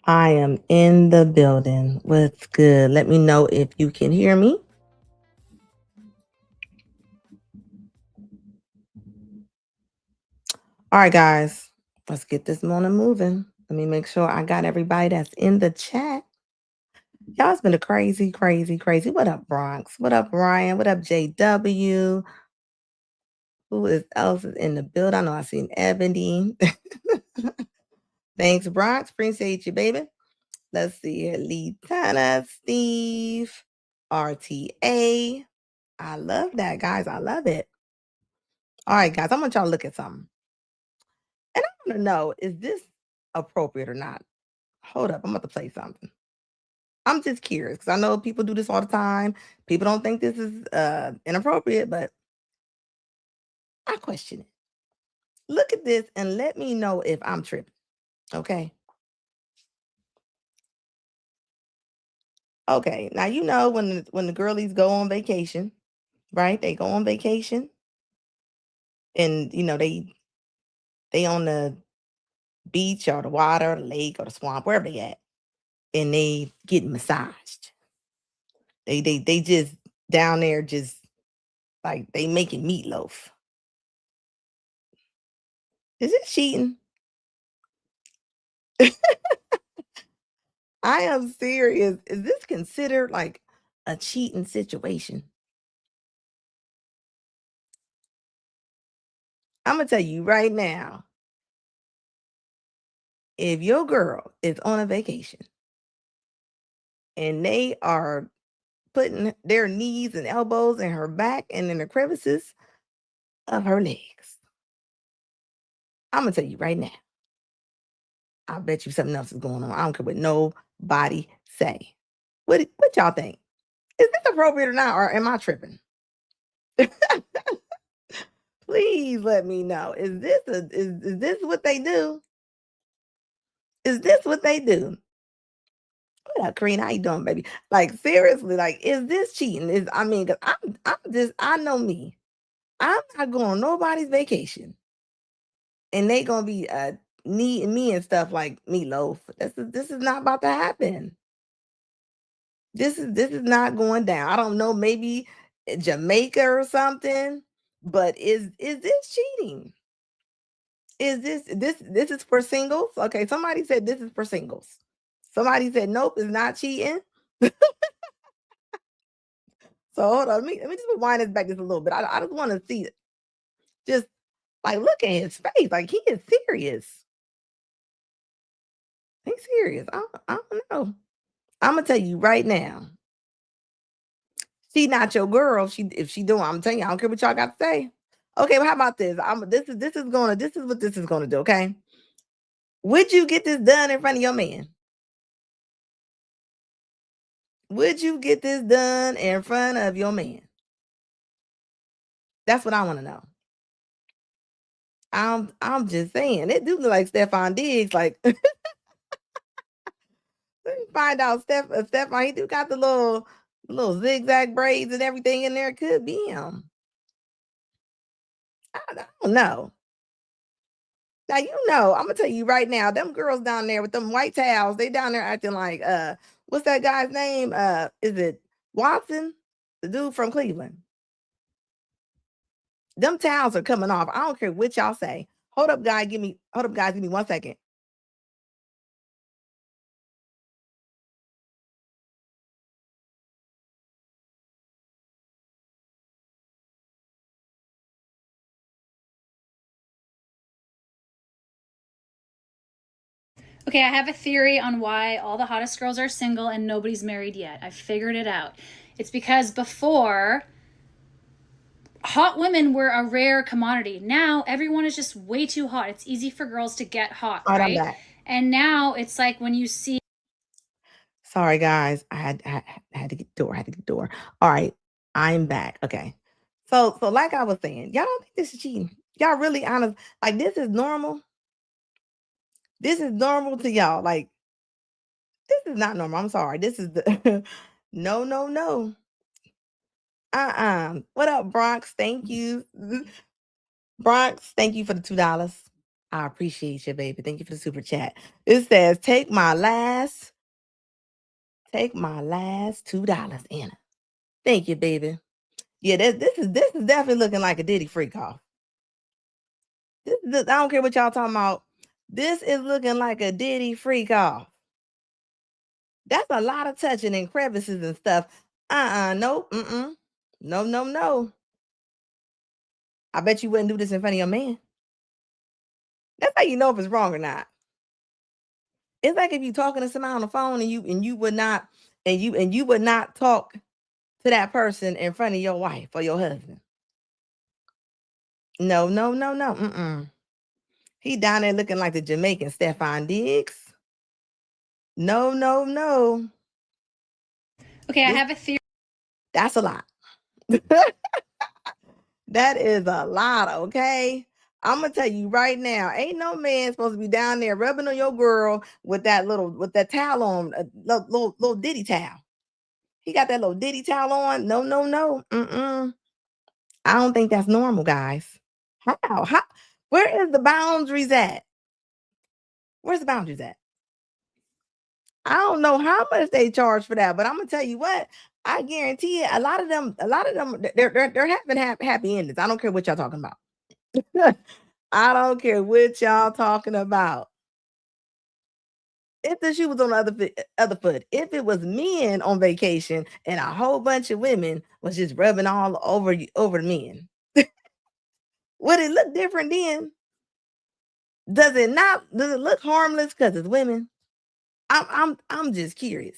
I am in the building. What's good? Let me know if you can hear me. All right, guys, let's get this morning moving. Let me make sure I got everybody that's in the chat. Y'all, it's been a crazy, crazy, crazy. What up, Bronx? What up, Ryan? What up, JW? Who is else is in the build? I know I seen Ebony. Thanks, Bronx. Appreciate you, baby. Let's see here. Lieutenant Steve, RTA. I love that, guys. I love it. All right, guys, I want y'all to look at something. And I want to know, is this appropriate or not? Hold up, I'm about to play something. I'm just curious because I know people do this all the time. People don't think this is inappropriate, but I question it. Look at this and let me know if I'm tripping. Okay. Okay. Now you know when the girlies go on vacation, right? They go on vacation and they on the beach or the water, the lake or the swamp, wherever they at, and they get massaged. They just down there just like they making meatloaf. Is it cheating? I am serious. Is this considered like a cheating situation? I'm gonna tell you right now, if your girl is on a vacation and they are putting their knees and elbows in her back and in the crevices of her legs, I'm gonna tell you right now, I bet you something else is going on. I don't care what nobody say. What y'all think? Is this appropriate or not, or am I tripping? Please let me know. Is this what they do? Is this what they do? What up, Karina? How you doing, baby? Like seriously, like is this cheating? Is I mean, cause I'm just I know me. I'm not going on nobody's vacation, and they gonna be needing me and stuff like meatloaf. This is not about to happen. This is not going down. I don't know, maybe Jamaica or something, but is this cheating? Is this is for singles? Okay, somebody said this is for singles. Somebody said nope, it's not cheating. So hold on, let me just rewind this back just a little bit. I just want to see it. Just like look at his face, like he is serious. He's serious. I don't know. I'm gonna tell you right now. She not your girl. If she doing, I'm telling you, I don't care what y'all got to say. Okay, well, how about this? This is what this is gonna do. Okay, would you get this done in front of your man? Would you get this done in front of your man? That's what I want to know. I'm just saying it do look like Stefan Diggs. Like let me find out Stefan. He do got the little zigzag braids and everything in there. Could be him. I don't know. Now I'm gonna tell you right now, them girls down there with them white towels, they down there acting like what's that guy's name? Is it Watson? The dude from Cleveland. Them towels are coming off. I don't care what y'all say. Hold up, guys, give me 1 second. Okay, I have a theory on why all the hottest girls are single and nobody's married yet. I figured it out. It's because before, hot women were a rare commodity. Now everyone is just way too hot. It's easy for girls to get hot, All right, I'm right? back. And now it's like when you see. Sorry, guys. I had to get the door. I had to get the door. All right, I'm back. Okay. So like I was saying, y'all don't think this is cheating. Y'all really honest. Like this is normal. This is normal to y'all. Like this is not normal. I'm sorry. This is the no, no, no. What up, Bronx? Thank you. Bronx, thank you for the $2. I appreciate you, baby. Thank you for the super chat. It says, take my last $2 in it. Thank you, baby. Yeah, this is definitely looking like a Diddy freak off. I don't care what y'all talking about. This is looking like a Diddy freak off. That's a lot of touching and crevices and stuff. Nope. No. I bet you wouldn't do this in front of your man. That's how you know if it's wrong or not. It's like if you talking to somebody on the phone and you would not talk to that person in front of your wife or your husband. No. He down there looking like the Jamaican Stefan Diggs. No. Okay, I have a theory. That's a lot. That is a lot, okay? I'm gonna tell you right now, ain't no man supposed to be down there rubbing on your girl with that towel on, little ditty towel. He got that little ditty towel on. No. I don't think that's normal, guys. How? Where is the boundaries at? Where's the boundaries at? I don't know how much they charge for that, but I'm gonna tell you what. I guarantee you, a lot of them, they're having happy endings. I don't care what y'all talking about. I don't care what y'all talking about. If the shoe was on the other foot, if it was men on vacation and a whole bunch of women was just rubbing all over the men, would it look different then? Does it not? Does it look harmless because it's women? I'm just curious.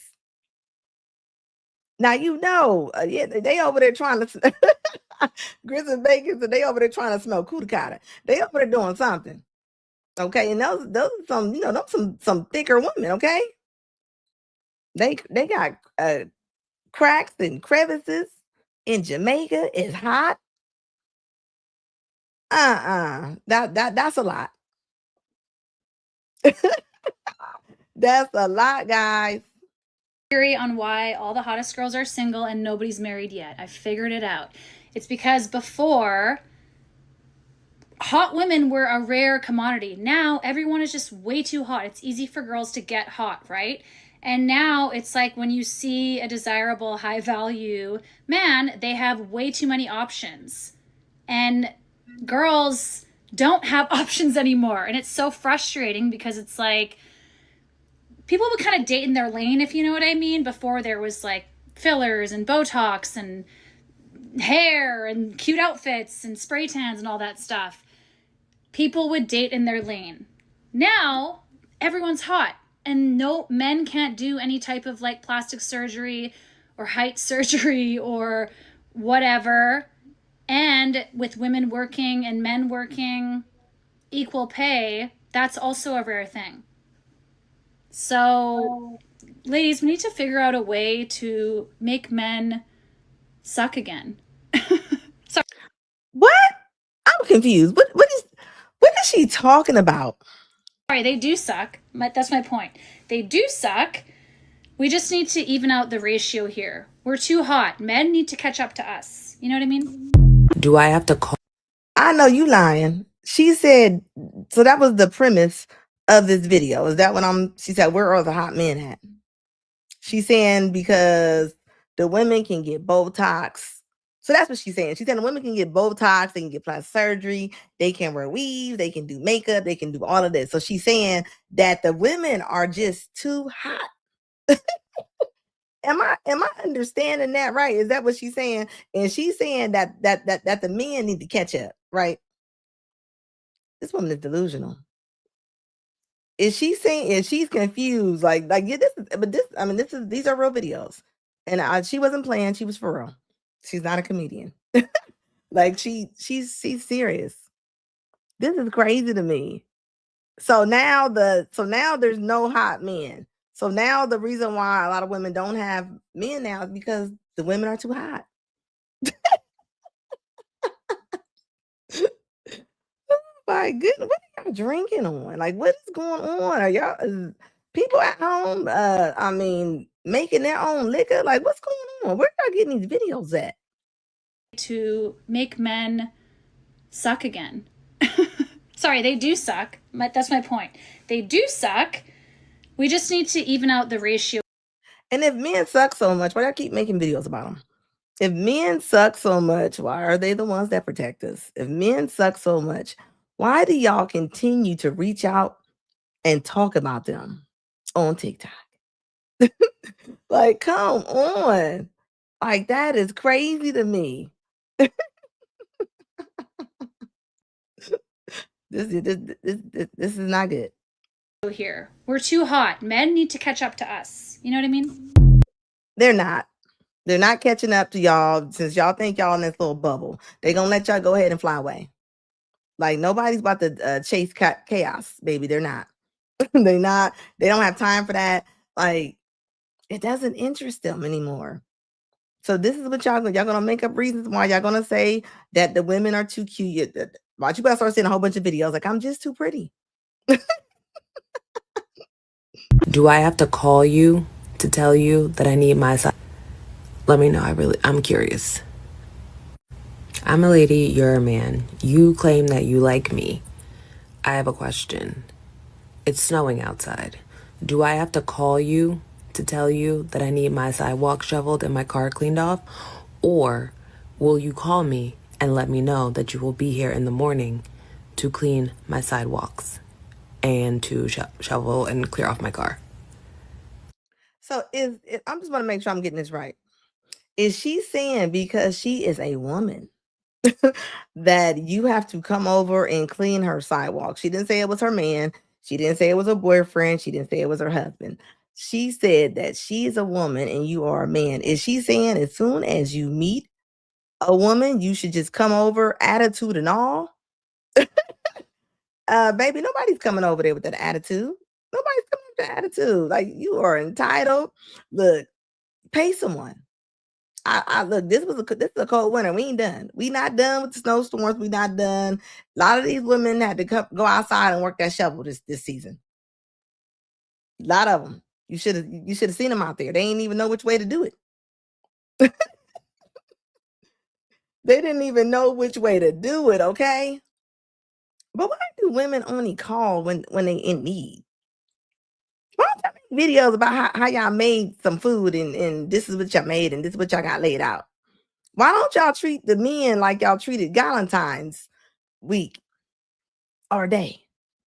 Now yeah, they over there trying to grits and bacon, so they over there trying to smell cootie-cotta. They over there doing something. Okay, and those are some, those some thicker women, okay? They got cracks and crevices in Jamaica. It's hot. That's a lot. That's a lot, guys. Theory on why all the hottest girls are single and nobody's married yet. I figured it out. It's because before, hot women were a rare commodity. Now everyone is just way too hot. It's easy for girls to get hot, right? And now it's like when you see a desirable, high value man, they have way too many options. And girls don't have options anymore. And it's so frustrating because it's like people would kind of date in their lane, if you know what I mean. Before there was like fillers and Botox and hair and cute outfits and spray tans and all that stuff. People would date in their lane. Now everyone's hot and no men can't do any type of like plastic surgery or height surgery or whatever. And with women working and men working equal pay, that's also a rare thing. So, ladies, we need to figure out a way to make men suck again. Sorry. What? I'm confused. What is she talking about? Sorry, they do suck. That's my point. They do suck. We just need to even out the ratio here. We're too hot. Men need to catch up to us. You know what I mean? Do I have to call? I know you lying. She said, so that was the premise of this video. Is that what she said, where are the hot men at? She's saying because the women can get Botox. So that's what she's saying. She's saying the women can get Botox, they can get plastic surgery, they can wear weave, they can do makeup, they can do all of this. So she's saying that the women are just too hot. Am I understanding that right? Is that what she's saying? And she's saying that the men need to catch up, right? This woman is delusional. Is she saying? Is she's confused? Like yeah, these are real videos, and she wasn't playing. She was for real. She's not a comedian. Like she's serious. This is crazy to me. So now there's no hot men. So now the reason why a lot of women don't have men now is because the women are too hot. My goodness, what are y'all drinking on? Like, what is going on? Are y'all people at home? Making their own liquor? Like, what's going on? Where are y'all getting these videos at? To make men suck again. Sorry, they do suck. That's my point. They do suck. We just need to even out the ratio. And if men suck so much, why do I keep making videos about them? If men suck so much, why are they the ones that protect us? If men suck so much, why do y'all continue to reach out and talk about them on TikTok? Like, come on. Like, that is crazy to me. This is not good. Here, we're too hot. Men need to catch up to us. You know what I mean? They're not. They're not catching up to y'all since y'all think y'all in this little bubble. They're gonna let y'all go ahead and fly away. Like nobody's about to chase chaos, baby. They're not. They're not. They don't have time for that. Like it doesn't interest them anymore. So this is what y'all gonna make up reasons why y'all gonna say that the women are too cute. Watch, you better start seeing a whole bunch of videos like I'm just too pretty. Do I have to call you to tell you that I need my side? Let me know. I'm curious. I'm a lady, you're a man. You claim that you like me. I have a question. It's snowing outside. Do I have to call you to tell you that I need my sidewalk shoveled and my car cleaned off? Or will you call me and let me know that you will be here in the morning to clean my sidewalks and to shovel and clear off my car? So I'm just want to make sure I'm getting this right. Is she saying because she is a woman that you have to come over and clean her sidewalk? She didn't say it was her man. She didn't say it was her boyfriend. She didn't say it was her husband. She said that she's a woman and you are a man. Is she saying as soon as you meet a woman, you should just come over, attitude and all? Baby, nobody's coming over there with that attitude. Nobody's coming with that attitude. Like you are entitled. Look, pay someone. I look, this is a cold winter. We ain't done. We not done with the snowstorms. We not done. A lot of these women had to go outside and work that shovel this season. A lot of them. You should have seen them out there. They ain't even know which way to do it. They didn't even know which way to do it, okay? But why do women only call when they in need? Why don't y'all make videos about how y'all made some food and this is what y'all made and this is what y'all got laid out? Why don't y'all treat the men like y'all treated Valentine's week or day?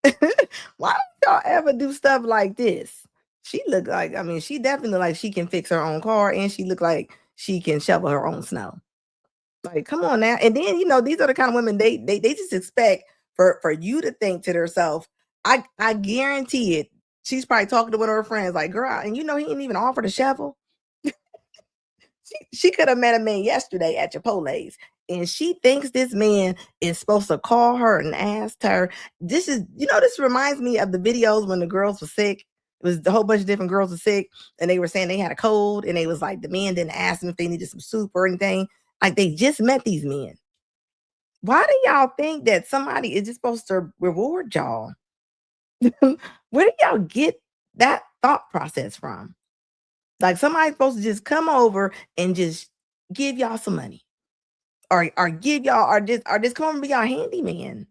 Why don't y'all ever do stuff like this? She look like, I mean, she definitely look like she can fix her own car and she look like she can shovel her own snow. Like, come on now. And then, these are the kind of women they just expect for you to think to herself, I guarantee it. She's probably talking to one of her friends like, girl, and he didn't even offer to shovel. She could have met a man yesterday at Chipotle's, and she thinks this man is supposed to call her and ask her. This reminds me of the videos when the girls were sick. It was a whole bunch of different girls were sick, and they were saying they had a cold, and they was like, the man didn't ask them if they needed some soup or anything. Like, they just met these men. Why do y'all think that somebody is just supposed to reward y'all? Where do y'all get that thought process from? Like somebody's supposed to just come over and just give y'all some money. Or give y'all or just come over and be y'all handyman.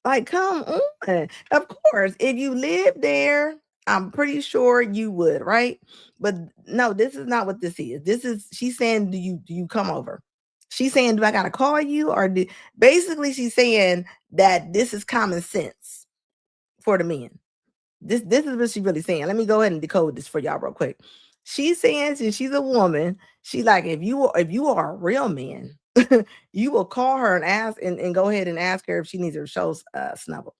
Like, come on. Of course, if you live there, I'm pretty sure you would, right? But no, this is not what this is. She's saying, do you come over? She's saying, do I gotta call you? Or basically she's saying that this is common sense for the men. This is what she's really saying. Let me go ahead and decode this for y'all real quick. She's saying since she's a woman, she's like, if you are a real man, you will call her and ask and go ahead and ask her if she needs her show snuggle.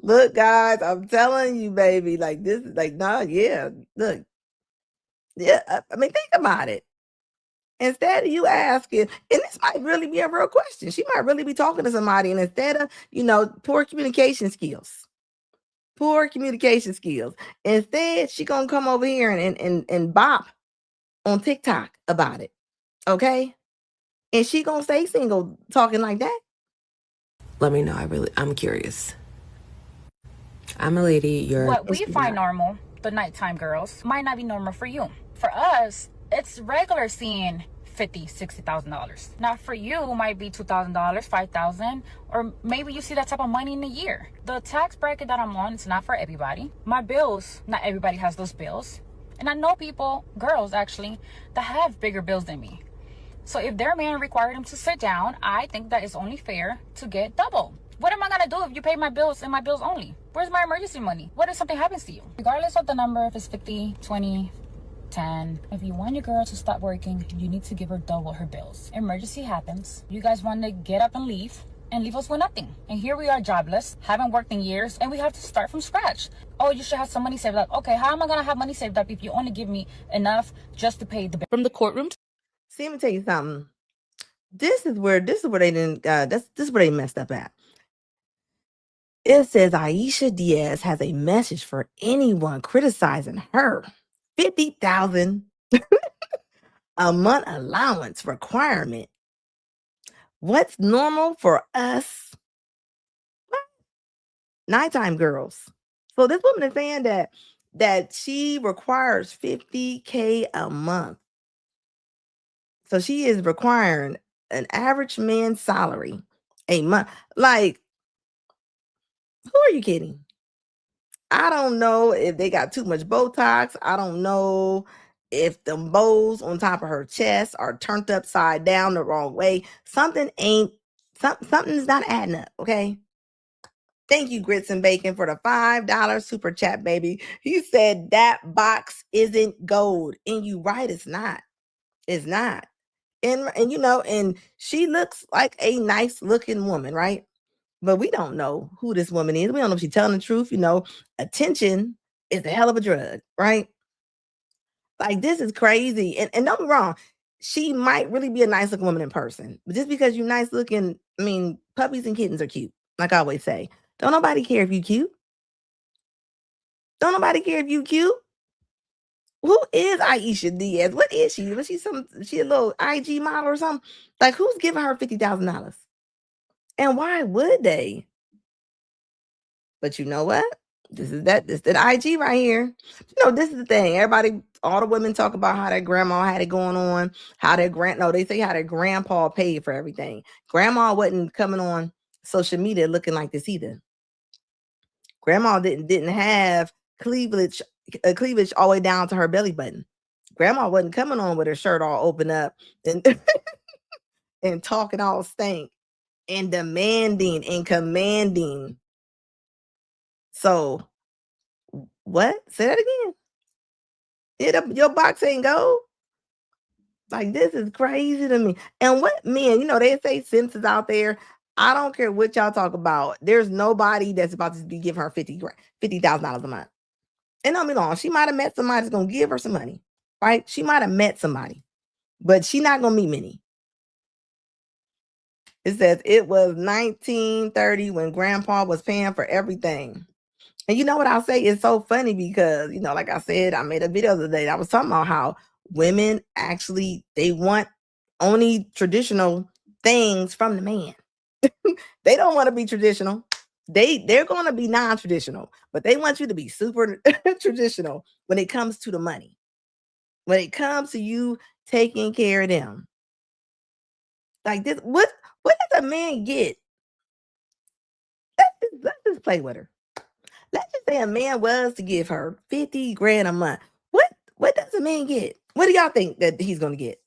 Look, guys, I'm telling you, baby, like this is like, nah, yeah, look. Yeah, I mean, think about it. Instead of you asking, and this might really be a real question. She might really be talking to somebody, and instead of, poor communication skills. Instead, she gonna come over here and bop on TikTok about it. Okay? And she gonna stay single talking like that. Let me know. I'm curious. I'm a lady, What we find normal, the nighttime girls, might not be normal for you. For us, it's regular seeing $50,000, $60,000. Now for you, it might be $2,000, $5,000, or maybe you see that type of money in a year. The tax bracket that I'm on, it's not for everybody. My bills, not everybody has those bills. And I know people, girls actually, that have bigger bills than me. So if their man required them to sit down, I think that it's only fair to get double. What am I gonna do if you pay my bills and my bills only? Where's my emergency money? What if something happens to you? Regardless of the number, if it's 50, 20, 10, if you want your girl to stop working, you need to give her double her bills. Emergency happens. You guys want to get up and leave us with nothing. And here we are, jobless, haven't worked in years, and we have to start from scratch. Oh, you should have some money saved up. Okay, how am I gonna have money saved up if you only give me enough just to pay the bill? From the courtroom. See, let me tell you something. This is where they didn't. This is where they messed up at. It says Aisha Diaz has a message for anyone criticizing her. 50,000 a month allowance requirement. What's normal for us? What? Nighttime girls. So this woman is saying that she requires $50K a month. So she is requiring an average man's salary a month. Like, who are you kidding? I don't know if they got too much Botox. I don't know if the bows on top of her chest are turned upside down the wrong way. Something's not adding up, okay? Thank you, Grits and Bacon, for the $5 super chat, baby. He said that box isn't gold. And you right, it's not. It's not. And and she looks like a nice looking woman, right? But we don't know who this woman is. We don't know if she's telling the truth. Attention is a hell of a drug, right? Like, this is crazy. And don't be wrong, she might really be a nice looking woman in person. But just because you're nice looking, puppies and kittens are cute. Like I always say, don't nobody care if you cute. Don't nobody care if you cute. Who is Aisha Diaz? What is she? Was she a little IG model or something? Like, who's giving her $50,000? And why would they? But you know what? This is that IG right here. This is the thing. Everybody, all the women talk about how their grandma had it going on, they say how their grandpa paid for everything. Grandma wasn't coming on social media looking like this either. Grandma didn't have cleavage all the way down to her belly button. Grandma wasn't coming on with her shirt all open up and and talking all stank and demanding and commanding. So what? Say that again. Your box ain't gold. Like, this is crazy to me. And what men, they say senses out there. I don't care what y'all talk about. There's nobody that's about to be giving her $50,000 a month. And don't be long. She might have met somebody that's gonna give her some money, right? She might have met somebody, but she not gonna meet many. It says it was 1930 when grandpa was paying for everything. And you know what I'll say? It's so funny because, like I said, I made a video the other day. I was talking about how women actually, they want only traditional things from the man. They don't want to be traditional. They're going to be non-traditional, but they want you to be super traditional when it comes to the money. When it comes to you taking care of them. Like this, what does a man get? Let's just play with her. Let's just say a man was to give her 50 grand a month. What does a man get? What do y'all think that he's gonna get?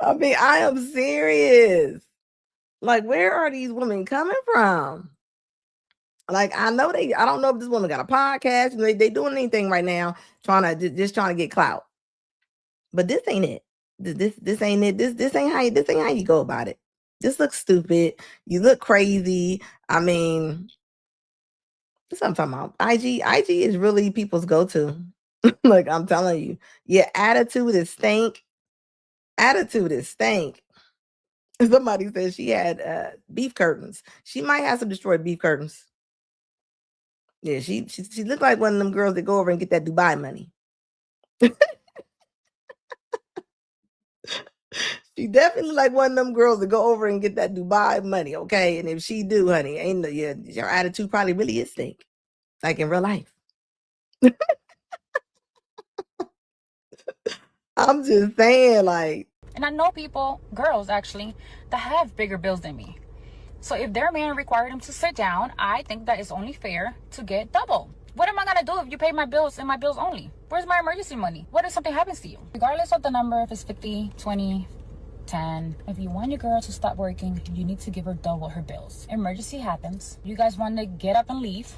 I am serious. Like, where are these women coming from? Like, I don't know if this woman got a podcast. They doing anything right now, trying to get clout. But this ain't it. This ain't it. This ain't how you go about it. This looks stupid. You look crazy. That's what I'm talking about. IG is really people's go-to. Like, I'm telling you, your attitude is stank. Attitude is stank. Somebody said she had beef curtains. She might have some destroyed beef curtains. Yeah, she looked like one of them girls that go over and get that Dubai money. She definitely like one of them girls that go over and get that Dubai money, okay? And if she do, honey, your attitude probably really is stink, like in real life. I'm just saying, like. And I know people, girls actually, that have bigger bills than me. So if their man required them to sit down, I think that it's only fair to get double. What am I gonna do if you pay my bills and my bills only? Where's my emergency money? What if something happens to you? Regardless of the number, if it's 50, 20, 10, if you want your girl to stop working, you need to give her double her bills. Emergency happens. You guys want to get up and leave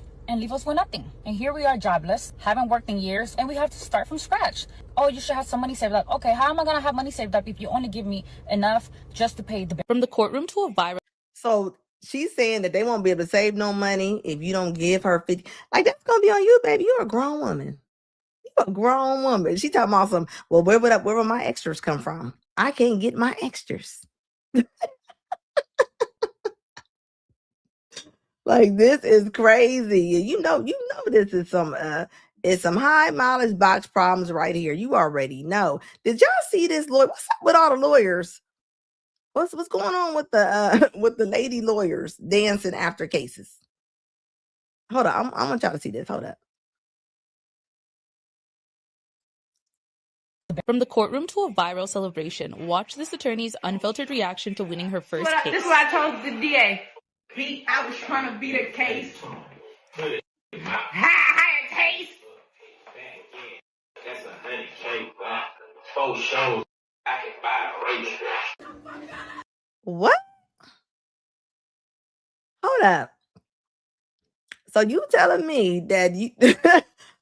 us with nothing. And here we are jobless, haven't worked in years, and we have to start from scratch. Oh, you should have some money saved up. Okay, how am I gonna have money saved up if you only give me enough just to pay the bill? From the courtroom to a viral. So she's saying that they won't be able to save no money if you don't give her 50. Like, that's gonna be on you, baby. You're a grown woman. You're a grown woman. She talking about some, well, where would my extras come from? I can't get my extras. Like, this is crazy. You know this is some it's some high mileage box problems right here. You already know. Did y'all see this lawyer? What's up with all the lawyers? What's going on with the lady lawyers dancing after cases? Hold on, I want y'all to see this. Hold up. From the courtroom to a viral celebration, watch this attorney's unfiltered reaction to winning her first case. This is what I told the DA. I was trying to beat a case. Higher taste. That's $100K. 4 shows. I can buy a race. What? Hold up. So you telling me that you hold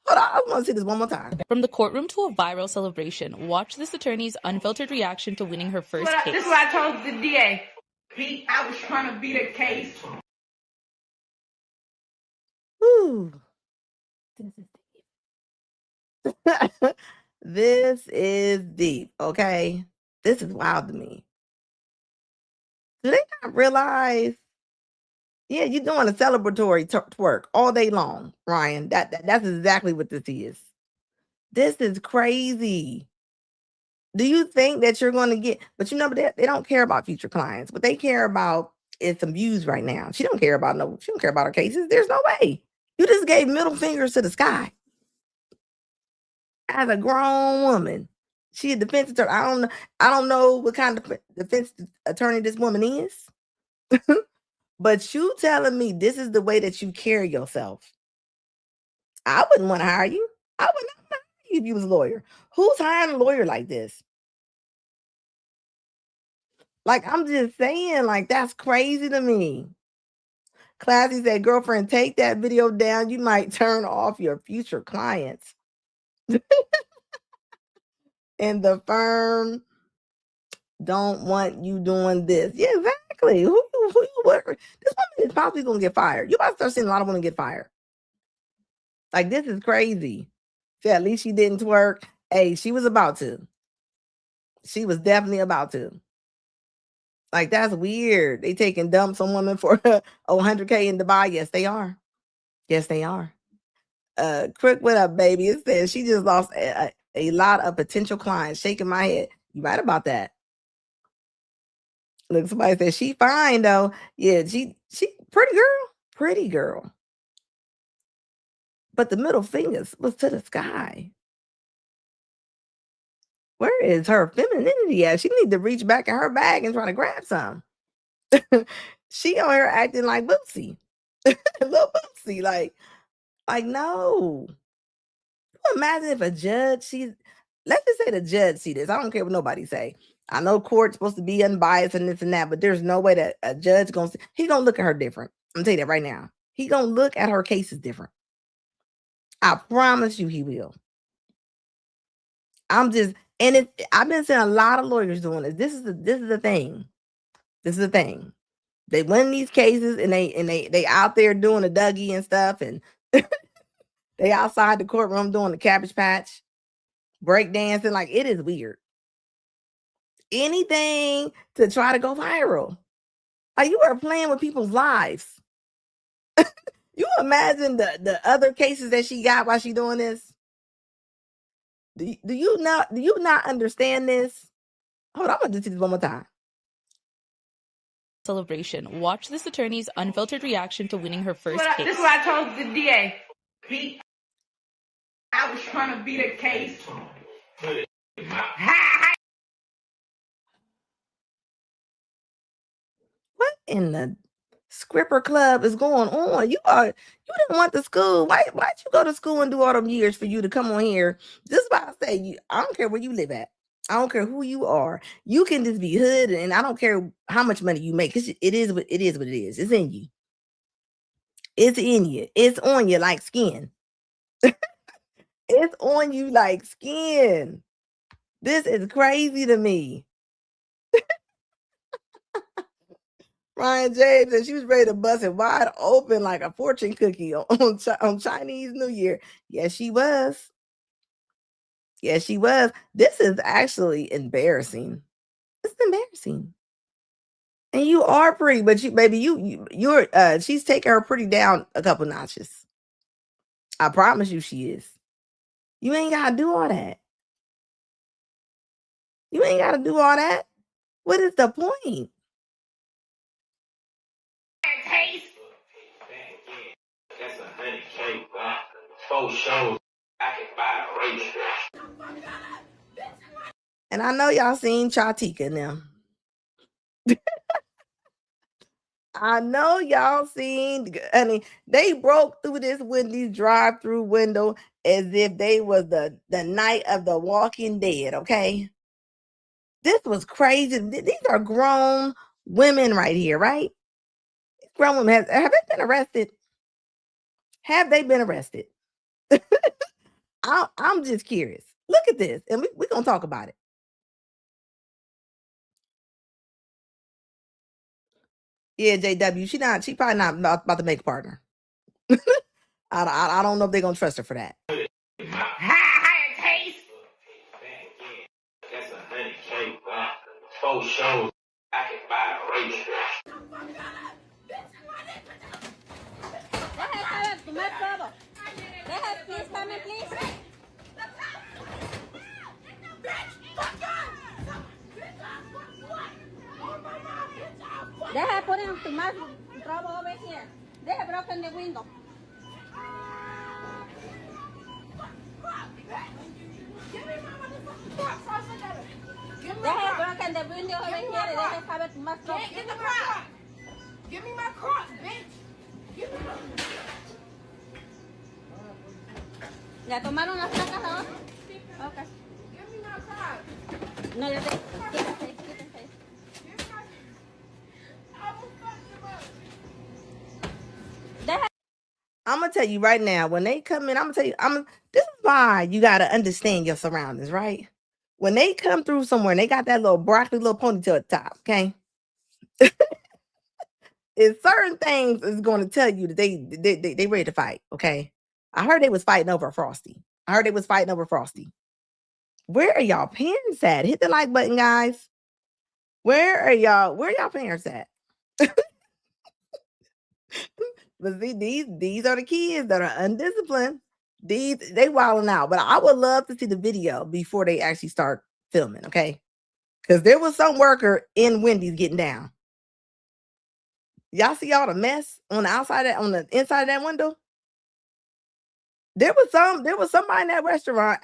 on, I want to see this one more time. From the courtroom to a viral celebration, watch this attorney's unfiltered reaction to winning her first case. This is what I told the DA. I was trying to beat a case. Woo. This is deep, okay? This is wild to me. Do they not realize? Yeah, you're doing a celebratory twerk all day long, Ryan. That's exactly what this is. This is crazy. Do you think that you're going to get? But you know, they don't care about future clients. What they care about is some views right now. She don't care about her cases. There's no way. You just gave middle fingers to the sky. As a grown woman, she a defense attorney. I don't know what kind of defense attorney this woman is. But you telling me this is the way that you carry yourself. I wouldn't want to hire you. I would not hire you if you was a lawyer. Who's hiring a lawyer like this? Like, I'm just saying, like, that's crazy to me. Classy said, girlfriend, take that video down. You might turn off your future clients. And the firm don't want you doing this. Yeah, exactly. Who you work? This woman is probably gonna get fired. You about to start seeing a lot of women get fired. Like, this is crazy. See, at least she didn't twerk. Hey, she was about to. She was definitely about to. Like, that's weird. They taking dumps on women for $100K in Dubai. Yes, they are. Yes, they are. Quick, what up, baby? It says she just lost a lot of potential clients. Shaking my head. You right about that. Look, somebody said she fine though. Yeah, she pretty girl. But the middle fingers was to the sky. Where is her femininity at? She need to reach back in her bag and try to grab some. She on here acting like Bootsy. Little Bootsy, like no. Imagine if a judge let's just say the judge see this. I don't care what nobody say. I know court's supposed to be unbiased and this and that, but there's no way that a judge he's gonna look at her different. I'm gonna tell you that right now. He gonna look at her cases different. I promise you he will. I've been seeing a lot of lawyers doing this. This is the thing. This is the thing. They win these cases and they out there doing the Dougie and stuff, and they outside the courtroom doing the Cabbage Patch, break dancing. Like, it is weird. Anything to try to go viral. Like, you are playing with people's lives. You imagine the other cases that she got while she doing this? Do you not understand this? Hold on, I'm gonna do this one more time. Celebration. Watch this attorney's unfiltered reaction to winning her first case. This is what I told the DA. I was trying to beat a case. What in the Scripper Club is going on? You didn't want the school. Why'd you go to school and do all them years for you to come on here? This is why I say I don't care where you live at. I don't care who you are. You can just be hood, and I don't care how much money you make. It is what it is. It's in you. It's in you. It's on you like skin. It's on you like skin. This is crazy to me. Ryan James said she was ready to bust it wide open like a fortune cookie on Chinese New Year. Yes, she was. Yes, she was. This is actually embarrassing. It's embarrassing. And you are pretty, but you're she's taking her pretty down a couple notches. I promise you she is. You ain't gotta do all that. You ain't gotta do all that. What is the point? Taste. That's $100K, bro. 4 shows. I can buy a racetrack. And I know y'all seen Chatika now. I know y'all seen, I mean, they broke through this Wendy's drive-thru window as if they was the night of the Walking Dead, okay? This was crazy. These are grown women right here, right? Grown women. Have they been arrested? Have they been arrested? I'm just curious. Look at this, and we're going to talk about it. Yeah, JW, she probably not about to make a partner. I don't know if they're going to trust her for that. Higher taste. That's $100K, bro. 4 shows. I can buy a racetrack. They have put in too much trouble over here. They have broken the window. They have broken the window over here. They have had too much trouble. Get in the car. Give me my cross, bitch. Give me my... ¿Ya tomaron las placas ahora? Okay. Give me my car. No, ya te... Quítate. I'm gonna tell you right now, when they come in, I'm gonna tell you, this is why you gotta understand your surroundings, right? When they come through somewhere and they got that little broccoli little ponytail at the top, okay? It's certain things is going to tell you that they ready to fight, okay? I heard they was fighting over Frosty. Where are y'all parents at? Hit the like button, guys. Where are y'all parents at? But see, these are the kids that are undisciplined. They wilding out. But I would love to see the video before they actually start filming, okay? Because there was some worker in Wendy's getting down. Y'all see all the mess on the outside on the inside of that window? There was somebody in that restaurant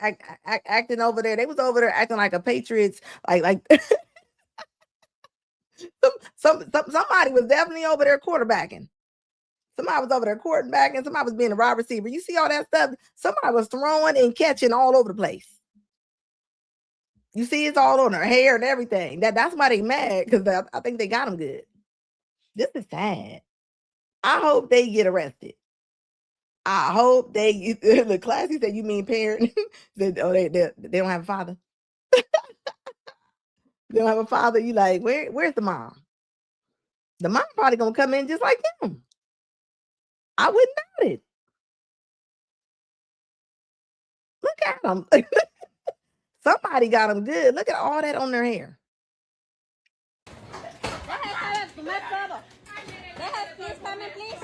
acting over there. They was over there acting like a Patriots, like somebody was definitely over there quarterbacking. Somebody was over there quarterbacking. Somebody was being a wide receiver. You see all that stuff? Somebody was throwing and catching all over the place. You see, it's all on her hair and everything. That's why they mad, because I think they got them good. This is sad. I hope they get arrested. I hope they the classy said, you mean parent? They don't have a father. They don't have a father. You like, where's the mom? The mom probably gonna come in just like them. I wouldn't doubt it. Look at them. Somebody got them good. Look at all that on their hair. They have too much trouble. They have kids coming, please.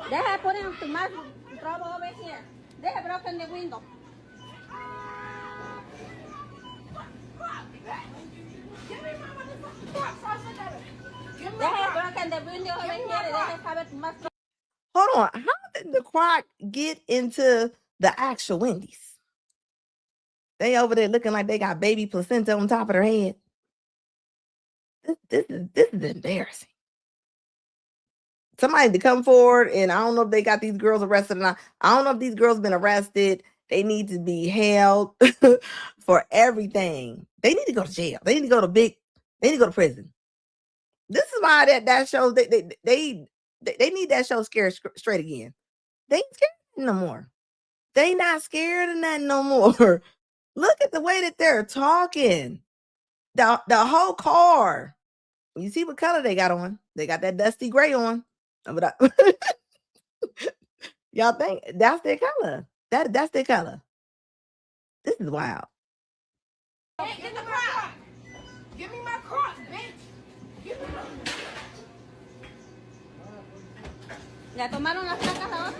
They have put in too much trouble over here. They have broken the window. They have broken the window over here. They have had too much trouble. on. How did the crock get into the actual Wendy's? They over there looking like they got baby placenta on top of their head. This is embarrassing. Somebody to come forward, and I don't know if they got these girls arrested or not. I don't know if these girls been arrested. They need to be held for everything. They need to go to jail. They need to go to prison. This is why that shows they need that show Scared Straight again. They ain't scared no more. They not scared of nothing no more. Look at the way that they're talking. The whole car. You see what color they got on? They got that dusty gray on. But y'all think that's their color? That's their color. This is wild. Hey, get the crock. Give me my crock, bitch. Give me my... ¿Ya tomaron las placas ahora?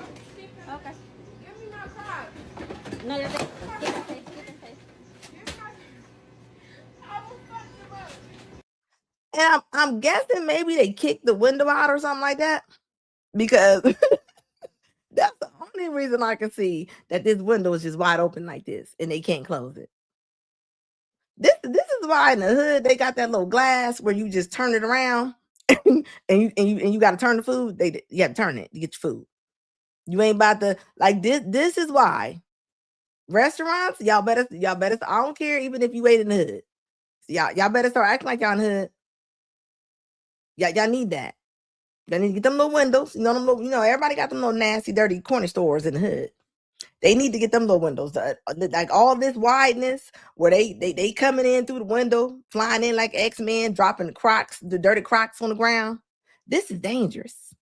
Okay. Give me my crock. No, yo te... Quítate. And I'm guessing maybe they kicked the window out or something like that, because that's the only reason I can see that this window is just wide open like this and they can't close it. This is why in the hood they got that little glass where you just turn it around and you got to turn the food. You got to turn it to get your food. You ain't about to like this. This is why restaurants, y'all better. I don't care even if you ate in the hood. Y'all better start acting like y'all in the hood. Y'all need that. Y'all need to get them little windows. You know them little, everybody got them little nasty, dirty corner stores in the hood. They need to get them little windows. Like all this wideness where they coming in through the window, flying in like X-Men, dropping the dirty Crocs on the ground. This is dangerous.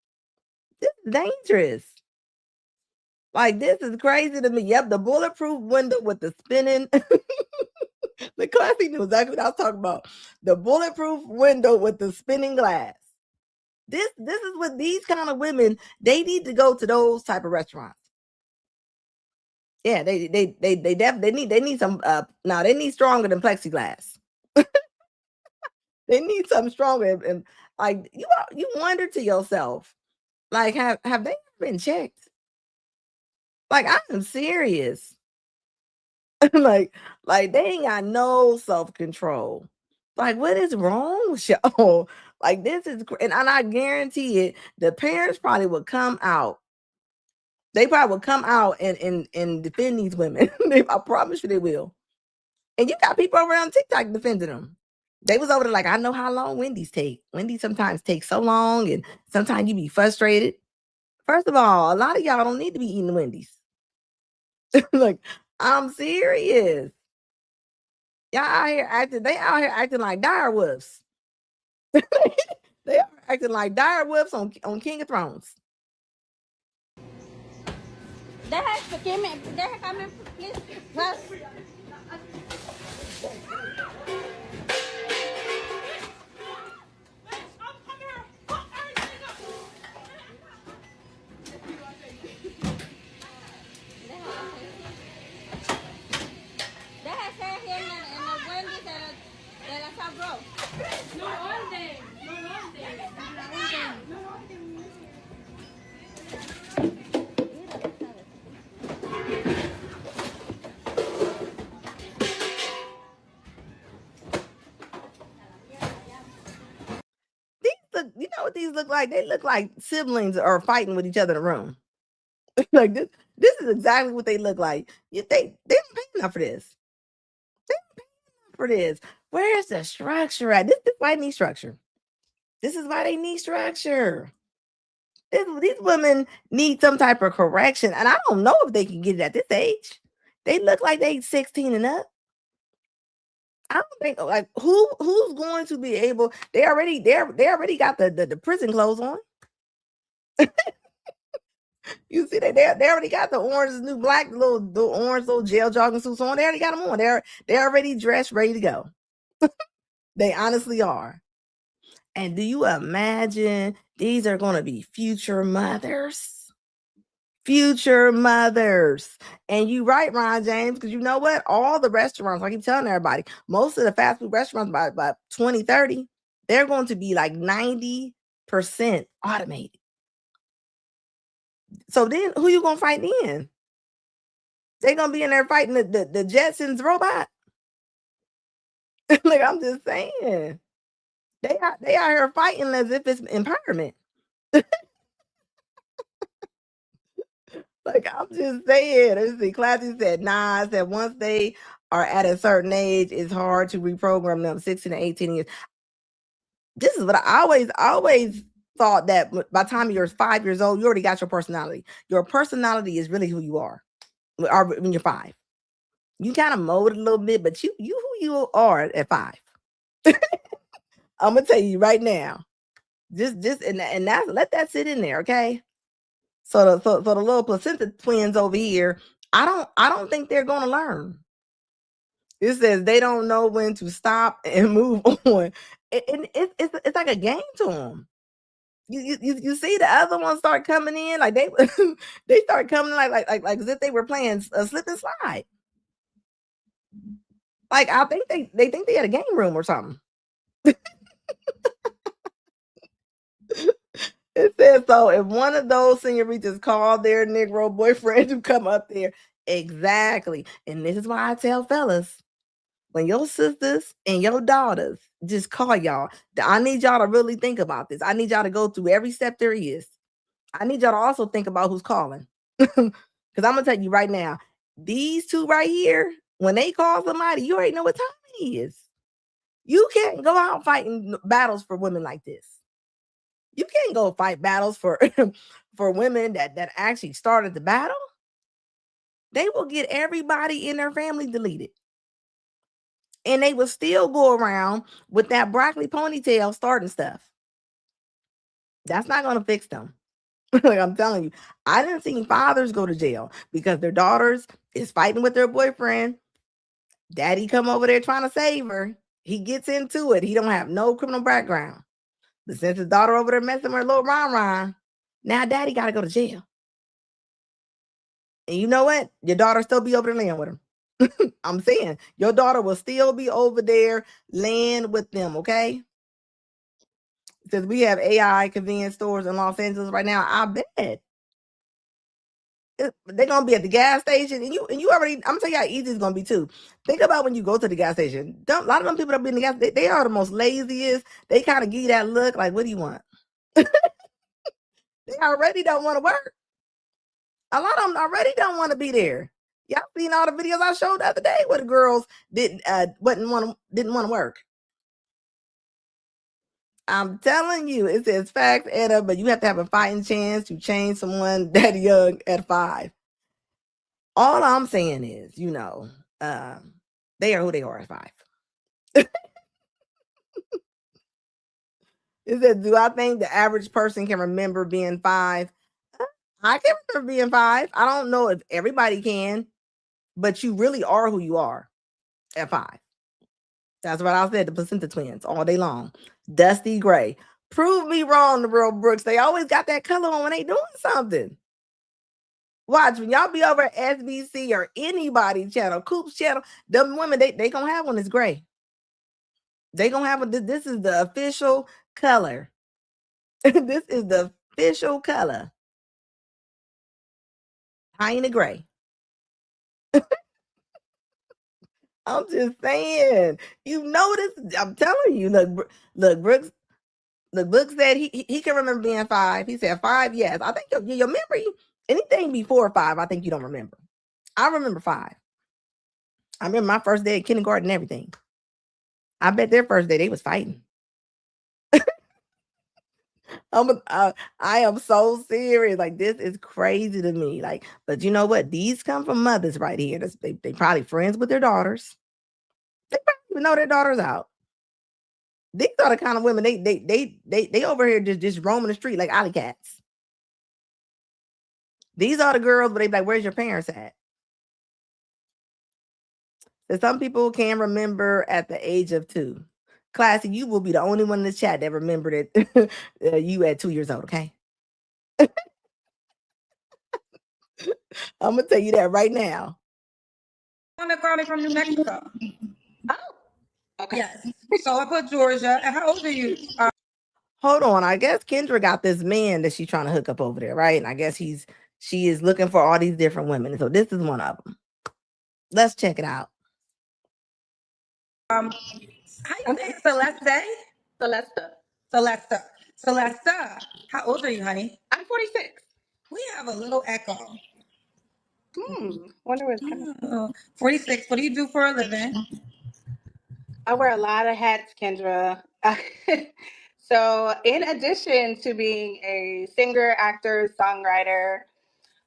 Like, this is crazy to me. Yep, the bulletproof window with the spinning. The classy knew exactly what I was talking about. The bulletproof window with the spinning glass. This is what these kind of women, they need to go to those type of restaurants. Yeah, they definitely need some now they need stronger than plexiglass. They need something stronger, and like you wonder to yourself, like have they been checked? Like, I am serious. like they ain't got no self-control. Like, what is wrong with y'all? Like, this is, and I guarantee it, the parents probably would come out. They probably would come out and defend these women. I promise you they will. And you got people around TikTok defending them. They was over there like, I know how long Wendy's take. Wendy's sometimes take so long, and sometimes you be frustrated. First of all, a lot of y'all don't need to be eating Wendy's. Like, I'm serious. Y'all out here acting like dire wolves. They are acting like dire wolves on King of Thrones. Deja come please. Fast. Deja ser aquí en el Wendy's de la South Road. No orden. You know what these look like? They look like siblings are fighting with each other in the room. Like, this is exactly what they look like. They don't pay enough for this. They don't pay enough for this. Where's the structure at? This is why they need structure. This is why they need structure. These women need some type of correction, and I don't know if they can get it at this age. They look like they 16 and up. I don't think, like, who's going to be able. They already got the prison clothes on. You see, they already got the orange, new black, the orange little jail jogging suits on. They already got them on. They're already dressed, ready to go. They honestly are. And do you imagine these are going to be future mothers? Future mothers. And you right, Ron James, because you know what? All the restaurants, I keep telling everybody, most of the fast food restaurants by 2030, they're going to be like 90% automated. So then who you gonna fight then? They gonna be in there fighting the Jetsons robot? Like, I'm just saying. They out here fighting as if it's empowerment. Like, I'm just saying. Let's see. Classy said, nah, I said once they are at a certain age, it's hard to reprogram them 16 to 18 years. This is what I always thought, that by the time you're 5 years old, you already got your personality. Your personality is really who you are when you're 5. You kind of mold it a little bit, but you who you are at 5. I'm gonna tell you right now. Just and that's, let that sit in there, okay? So the little placenta twins over here, I don't think they're gonna learn. It says they don't know when to stop and move on. And it's like a game to them. You see the other ones start coming in, like they they start coming like as if they were playing a slip and slide. Like, I think they think they had a game room or something. It says, so if one of those senoritas call their Negro boyfriend to come up there, exactly. And this is why I tell fellas, when your sisters and your daughters just call y'all, I need y'all to really think about this. I need y'all to go through every step there is. I need y'all to also think about who's calling. Because I'm going to tell you right now, these two right here, when they call somebody, you already know what time it is. You can't go out fighting battles for women like this. You can't go fight battles for for women that actually started the battle. They will get everybody in their family deleted. And they will still go around with that broccoli ponytail starting stuff. That's not going to fix them. Like, I'm telling you, I didn't see fathers go to jail because their daughters is fighting with their boyfriend. Daddy come over there trying to save her. He gets into it. He don't have no criminal background. But since his daughter over there messing with little Ron, now daddy got to go to jail. And you know what? Your daughter still be over there laying with him. I'm saying your daughter will still be over there laying with them, okay? Since we have AI convenience stores in Los Angeles right now, I bet they're gonna be at the gas station, and you already. I'm gonna tell you how easy it's gonna be too. Think about when you go to the gas station. A lot of them people that be in the gas, they are the most laziest. They kind of give you that look like, "What do you want?" They already don't want to work. A lot of them already don't want to be there. Y'all seen all the videos I showed the other day where the girls didn't want to work. I'm telling you, it says facts add up, but you have to have a fighting chance to change someone that young at 5. All I'm saying is, they are who they are at 5. It said, do I think the average person can remember being 5? I can remember being 5. I don't know if everybody can, but you really are who you are at 5. That's what I said, the placenta twins all day long. Dusty gray. Prove me wrong, the real Brooks. They always got that color on when they doing something. Watch, when y'all be over at SBC or anybody channel, Coop's channel, them women, they gonna have one that's gray. They gonna have this is the official color. This is the official color. Hyena gray. I'm just saying. You know this. I'm telling you. Look, Brooks. Look, Brooks said he can remember being 5. He said 5. Yes, I think your memory. Anything before 5, I think you don't remember. I remember 5. I remember my first day at kindergarten and everything. I bet their first day they was fighting. I am so serious. Like, this is crazy to me. Like, but you know what? These come from mothers right here. They probably friends with their daughters. They probably even know their daughters out. These are the kind of women they over here just roaming the street like alley cats. These are the girls, but they be like, where's your parents at? So some people can remember at the age of 2. Classy, you will be the only one in the chat that remembered it. You at 2 years old, okay? I'm gonna tell you that right now. I'm calling from New Mexico. Oh, okay. Yes. So I put Georgia. And how old are you? Hold on. I guess Kendra got this man that she's trying to hook up over there, right? And I guess he's She is looking for all these different women. So this is one of them. Let's check it out. How you say it? Celeste? Celeste. How old are you, honey? I'm 46. We have a little echo. Wonder what's coming. 46. What do you do for a living? I wear a lot of hats, Kendra. So, in addition to being a singer, actor, songwriter,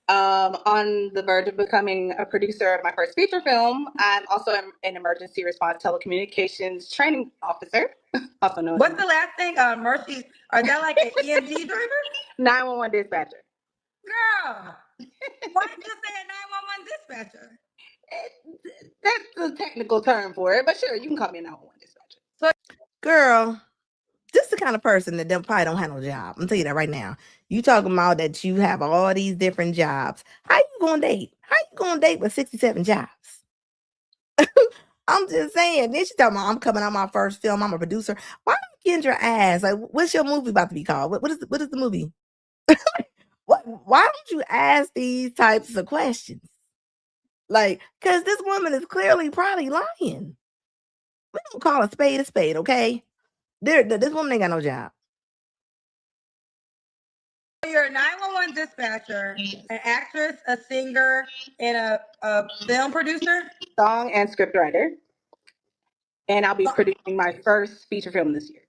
on the verge of becoming a producer of my first feature film, I'm also an emergency response telecommunications training officer. Also known What's the last thing? Mercy. Are that like an EMT driver? 911 dispatcher. Girl, why did you say a 911 dispatcher? That's the technical term for it, but sure, you can call me a 911 dispatcher. So, Girl, this is the kind of person that probably don't have no job. I'm gonna tell you that right now. You talking about that you have all these different jobs. How you gonna date? How you gonna date with 67 jobs? I'm just saying. Then she talking about I'm coming on my first film. I'm a producer. Why don't Kendra ask? Like, what's your movie about to be called? What is the movie? Why don't you ask these types of questions? Like, because this woman is clearly probably lying. We don't call a spade, okay? This woman ain't got no job. you're a 911 dispatcher, an actress, a singer, and a film producer? Song and script writer. And I'll be producing my first feature film this year.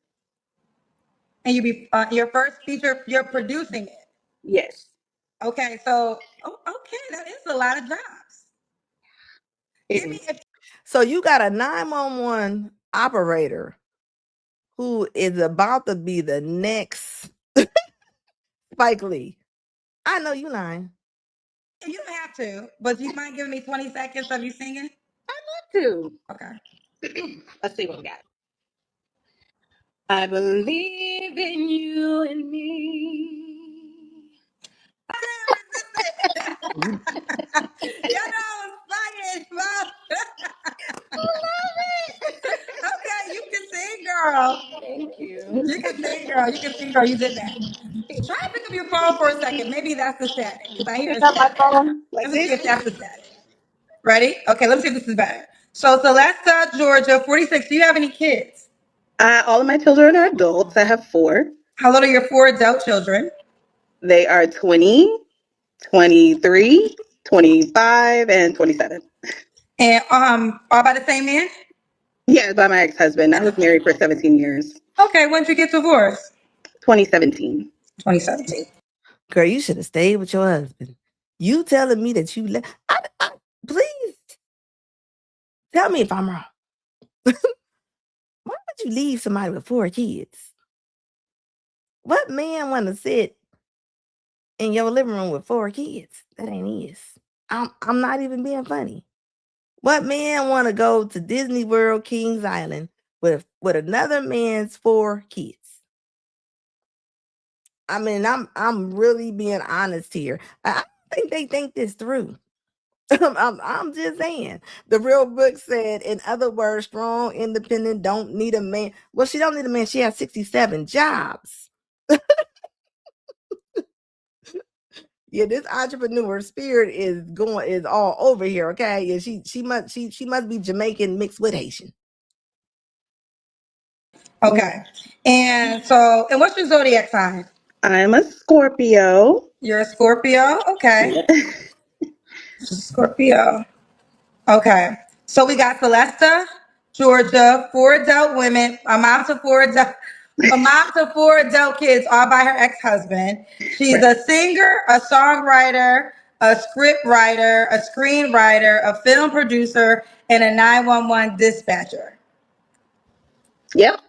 And you be your first feature, you're producing it. Yes. Okay, so okay, that is a lot of jobs. So you got a 911 operator who is about to be the next Spike Lee. I know you lying. You don't have to, but you mind giving me 20 seconds of you singing? I'd love to. Okay. Let's see what we got. I believe in you and me. Y'all know I was fucking, okay, you can sing, girl. Thank you. You can sing, girl. You can sing, girl. You did that. Try to pick up your phone for a second. Maybe that's the static. Because I hear Pick a up my static. phone like Let me see this. if that's the static. Ready? Okay, let me see if this is better. So Celeste, Georgia, 46. Do you have any kids? All of my children are adults. I have 4. How old are your 4 adult children? They are 20, 23, 25, and 27. And all by the same man? Yeah, by my ex-husband. I was married for 17 years. Okay, when did you get divorced? 2017. 2017. Girl, you should have stayed with your husband. You telling me that you left? Please tell me if I'm wrong. Why would you leave somebody with 4 kids? What man want to sit in your living room with 4 kids? That ain't his. I'm not even being funny. What man want to go to Disney World, Kings Island with another man's 4 kids? I mean, I'm really being honest here. I think they think this through. I'm just saying. The real book said, in other words, strong, independent, don't need a man. Well, she don't need a man. She has 67 jobs. Yeah, this entrepreneur spirit is all over here. Okay, and she must be Jamaican mixed with Haitian. Okay. And what's your zodiac sign? I'm a Scorpio. You're a Scorpio? Okay. Scorpio. Okay. So we got Celeste, Georgia, 4 adult women, a mom to 4 adult kids, all by her ex-husband. She's a singer, a songwriter, a script writer, a screenwriter, a film producer, and a 911 dispatcher. Yep.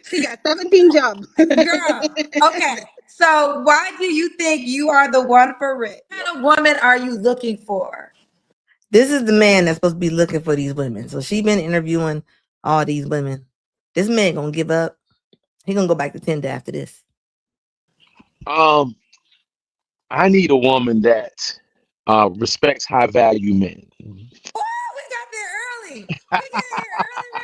She got 17 jobs. Girl, okay. So why do you think you are the one for Rick? What kind of woman are you looking for? This is the man that's supposed to be looking for these women. So she been interviewing all these women. This man gonna give up. He gonna go back to Tinder after this. I need a woman that respects high value men. Oh, we got there early. We got here early, right?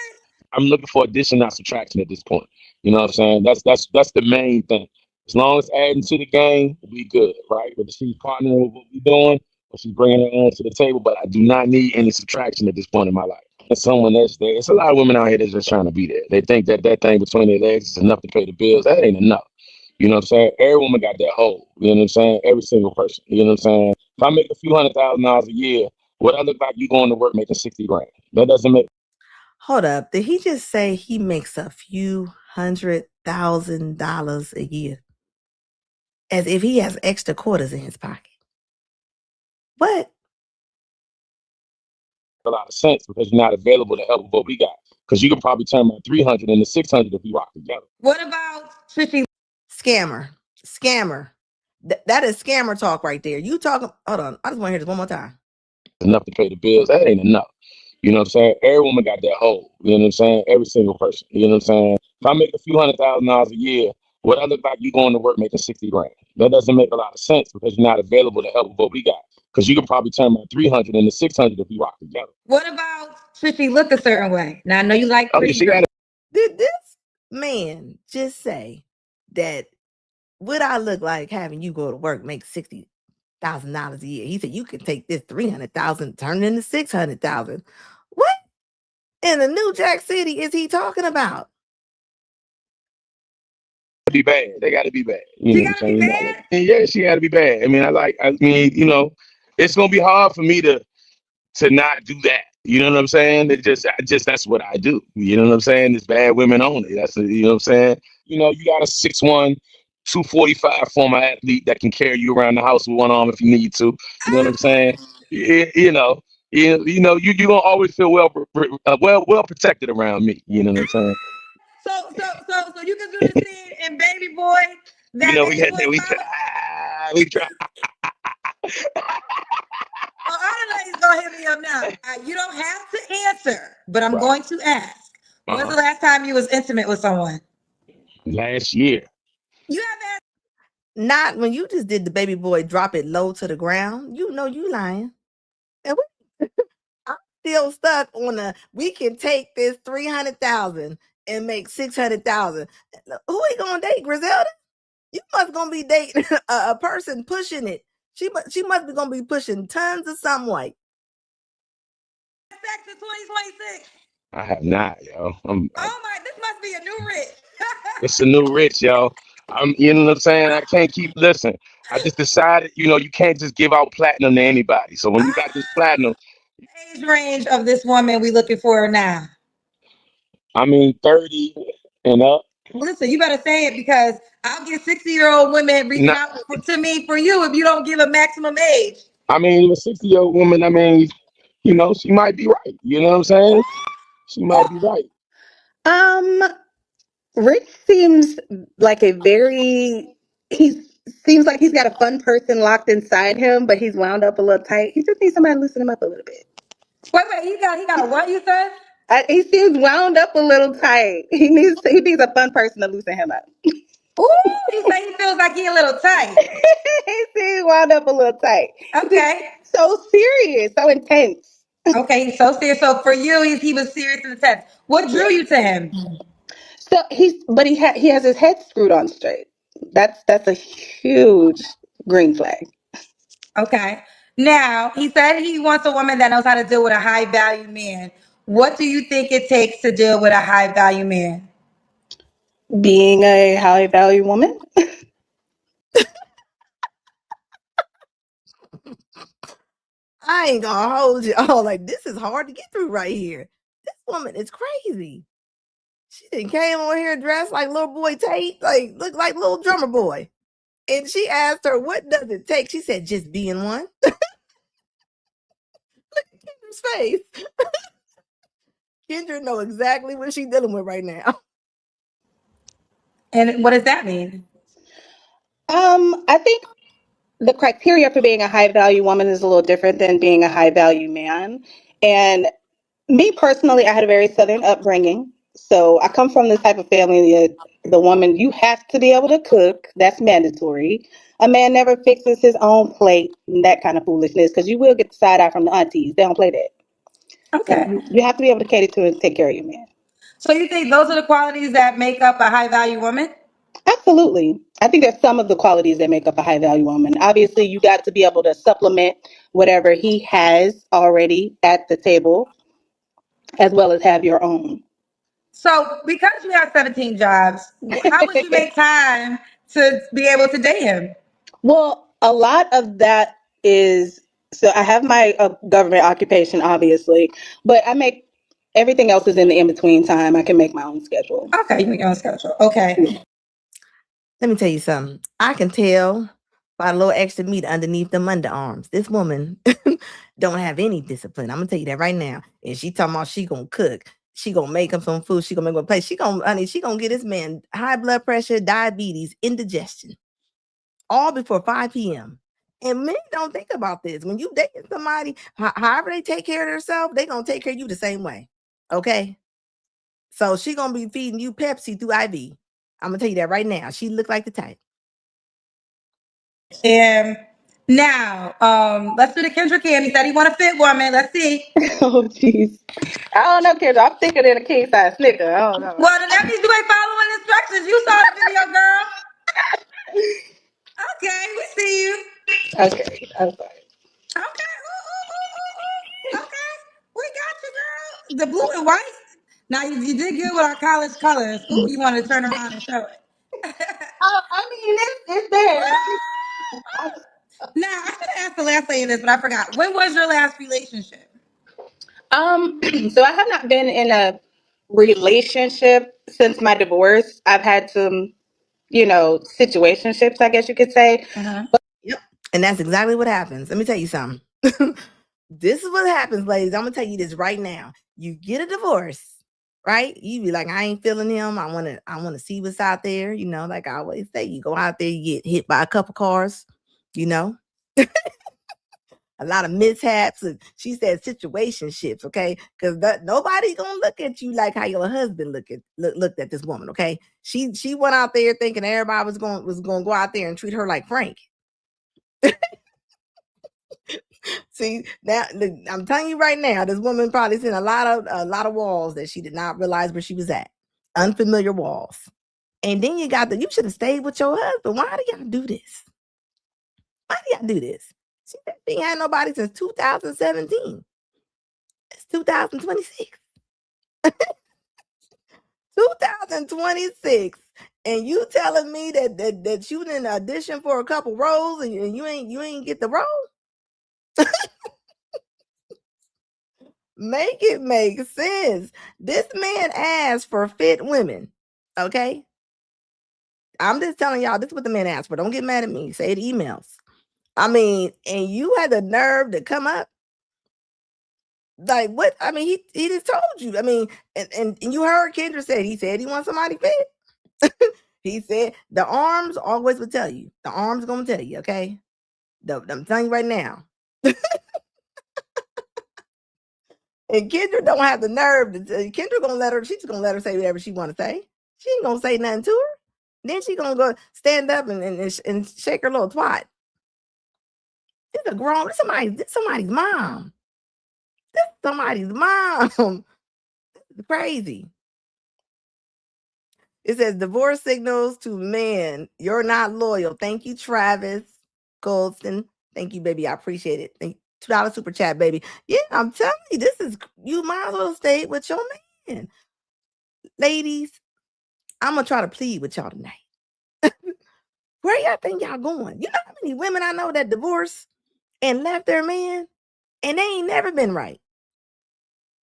I'm looking for addition, not subtraction at this point. You know what I'm saying? That's the main thing. As long as adding to the game, we good, right? Whether she's partnering with what we doing or she's bringing her own to the table, but I do not need any subtraction at this point in my life. And someone that's there, it's a lot of women out here that's just trying to be there. They think that that thing between their legs is enough to pay the bills. That ain't enough. You know what I'm saying? Every woman got that hole. You know what I'm saying? Every single person. You know what I'm saying? If I make a few $100,000 a year, what I look like you going to work making 60 grand? That doesn't make. Hold up. Did he just say he makes a few $100,000 a year? As if he has extra quarters in his pocket. What? A lot of sense because you're not available to help with what we got. Because you can probably turn my 300 into 600 if we rock together. What about Trishy? Scammer. That is scammer talk right there. You talking? Hold on. I just want to hear this one more time. Enough to pay the bills. That ain't enough. You know what I'm saying? Every woman got that hole. You know what I'm saying? Every single person. You know what I'm saying? If I make a few $100,000 a year, what I look like you going to work making 60 grand? That doesn't make a lot of sense because you're not available to help with what we got. Because you can probably turn my 300 into 600 if we rock together. What about Trishy look a certain way? Now I know you like pretty she girls. got Did this man just say that what I look like having you go to work make $60,000 a year? He said you can take this 300,000, turn it into 600,000. What in the New Jack City is he talking about? be bad. They got to be bad. You She know what I'm gotta be saying? bad? Yeah, she got to be bad. I mean, you know, it's gonna be hard for me to not do that. You know what I'm saying? That's what I do. You know what I'm saying? It's bad women only. You know what I'm saying? You know, you got a 6'1", 245 former athlete that can carry you around the house with one arm if you need to. You know what I'm saying? You know, you gonna always feel well protected around me. You know what I'm saying? So you can do the scene in Baby Boy. You That know, Baby Boy mama. we try. Well, all the ladies gonna hit me up now. You don't have to answer, but I'm Right. going to ask. When's the last time you was intimate with someone? Last year. You have asked. Not when you just did the Baby Boy drop it low to the ground. You know you lying. And I'm still stuck on we can take this 300,000 and make 600,000. Who he gonna date, Griselda? You must gonna be dating a person pushing it. She must be gonna be pushing tons of some white. Sex in 2026. I have not, yo. Oh my, this must be a new rich. It's a new rich, yo. You know what I'm saying? I can't keep listening. I just decided, you can't just give out platinum to anybody. So when you got this platinum, Age range of this woman we looking for now. 30 and up. Listen, you better say it because I'll get 60-year-old women reaching out to me for you if you don't give a maximum age. A 60-year-old woman, she might be right. You know what I'm saying? She might be right. Rich seems like he seems like he's got a fun person locked inside him, but he's wound up a little tight. He just needs somebody to loosen him up a little bit. Wait, he got a what you said? He seems wound up a little tight. He needs a fun person to loosen him up. Ooh, you say he feels like he a little tight. He seems wound up a little tight. Okay. So serious, so intense. Okay, he's so serious. So for you, he was serious and intense. What drew you to him? So he has his head screwed on straight. That's a huge green flag. Okay. Now, he said he wants a woman that knows how to deal with a high value man. What do you think it takes to deal with a high value man? Being a high value woman. I ain't gonna hold you. Oh, like this is hard to get through right here. This woman is crazy. She done came on here dressed like little boy Tate, like look like little drummer boy. And she asked her, what does it take? She said, just being one. Look at Kendra's face. Kendra know exactly what she's dealing with right now. And what does that mean? I think the criteria for being a high value woman is a little different than being a high value man. And me personally, I had a very Southern upbringing. So I come from the type of family that the woman, you have to be able to cook. That's mandatory. A man never fixes his own plate and that kind of foolishness because you will get the side eye from the aunties. They don't play that. Okay. So you have to be able to cater to and take care of your man. So you think those are the qualities that make up a high value woman? Absolutely. I think that's some of the qualities that make up a high value woman. Obviously, you got to be able to supplement whatever he has already at the table, as well as have your own. So, because you have 17 jobs, how would you make time to be able to date him? Well, a lot of that is so I have my government occupation, obviously, but I make everything else is in the in between time. I can make my own schedule. Okay, you make your own schedule. Okay. Let me tell you something. I can tell by a little extra meat underneath them underarms. This woman don't have any discipline. I'm gonna tell you that right now. And she talking about she gonna cook. She gonna make him some food. She gonna make him a plate. She gonna get this man high blood pressure, diabetes, indigestion, all before 5 p.m. And men don't think about this. When you dating somebody, however they take care of themselves, they gonna take care of you the same way. Okay. So she gonna be feeding you Pepsi through IV. I'm gonna tell you that right now. She look like the type. And now, let's do the Kendrick Cam. He said he want a fit woman. Let's see. Oh, jeez. I don't know, kids. I'm thicker than a king size snicker. I don't know. Well, then that means you ain't following instructions. You saw the video, girl. Okay, we see you. Okay, I'm sorry. Okay. Ooh. Okay. We got you, girl. The blue and white. Now you did good with our college colors. Ooh, you want to turn around and show it. I mean, it's there. Now, I should have asked the last lady this, but I forgot. When was your last relationship? So I have not been in a relationship since my divorce. I've had some, situationships, I guess you could say. Yep. And that's exactly what happens. Let me tell you something. This is what happens, ladies. I'm gonna tell you this right now. You get a divorce, right? You be like, I ain't feeling him. I wanna see what's out there. Like I always say, you go out there, you get hit by a couple cars, a lot of mishaps. And she said situationships, okay? Because nobody gonna look at you like how your husband looked at this woman, okay? She went out there thinking everybody was gonna go out there and treat her like Frank. See, now I'm telling you right now, this woman probably seen a lot of walls that she did not realize where she was at. Unfamiliar walls. And then you should have stayed with your husband. Why do y'all do this? Why do y'all do this? She ain't had nobody since 2017. It's 2026. 2026. And you telling me that you didn't audition for a couple roles and you ain't get the role? Make it make sense. This man asked for fit women. Okay. I'm just telling y'all, this is what the man asked for. Don't get mad at me. Say it emails. I mean, and you had the nerve to come up. Like what? I mean, he just told you. I mean, and you heard Kendra said he wants somebody fit. He said the arms always will tell you. The arms gonna tell you, okay? I'm telling you right now. And Kendra don't have the nerve to Kendra she's gonna let her say whatever she wanna say. She ain't gonna say nothing to her. Then she gonna go stand up and shake her little twat. This somebody's mom. This somebody's mom. It's crazy. It says divorce signals to men. You're not loyal. Thank you, Travis Goldston. Thank you, baby. I appreciate it. Thank $2 super chat, baby. Yeah, I'm telling you, you might as well stay with your man. Ladies, I'm gonna try to plead with y'all tonight. Where y'all think y'all going? You know how many women I know that divorced and left their man, and they ain't never been right.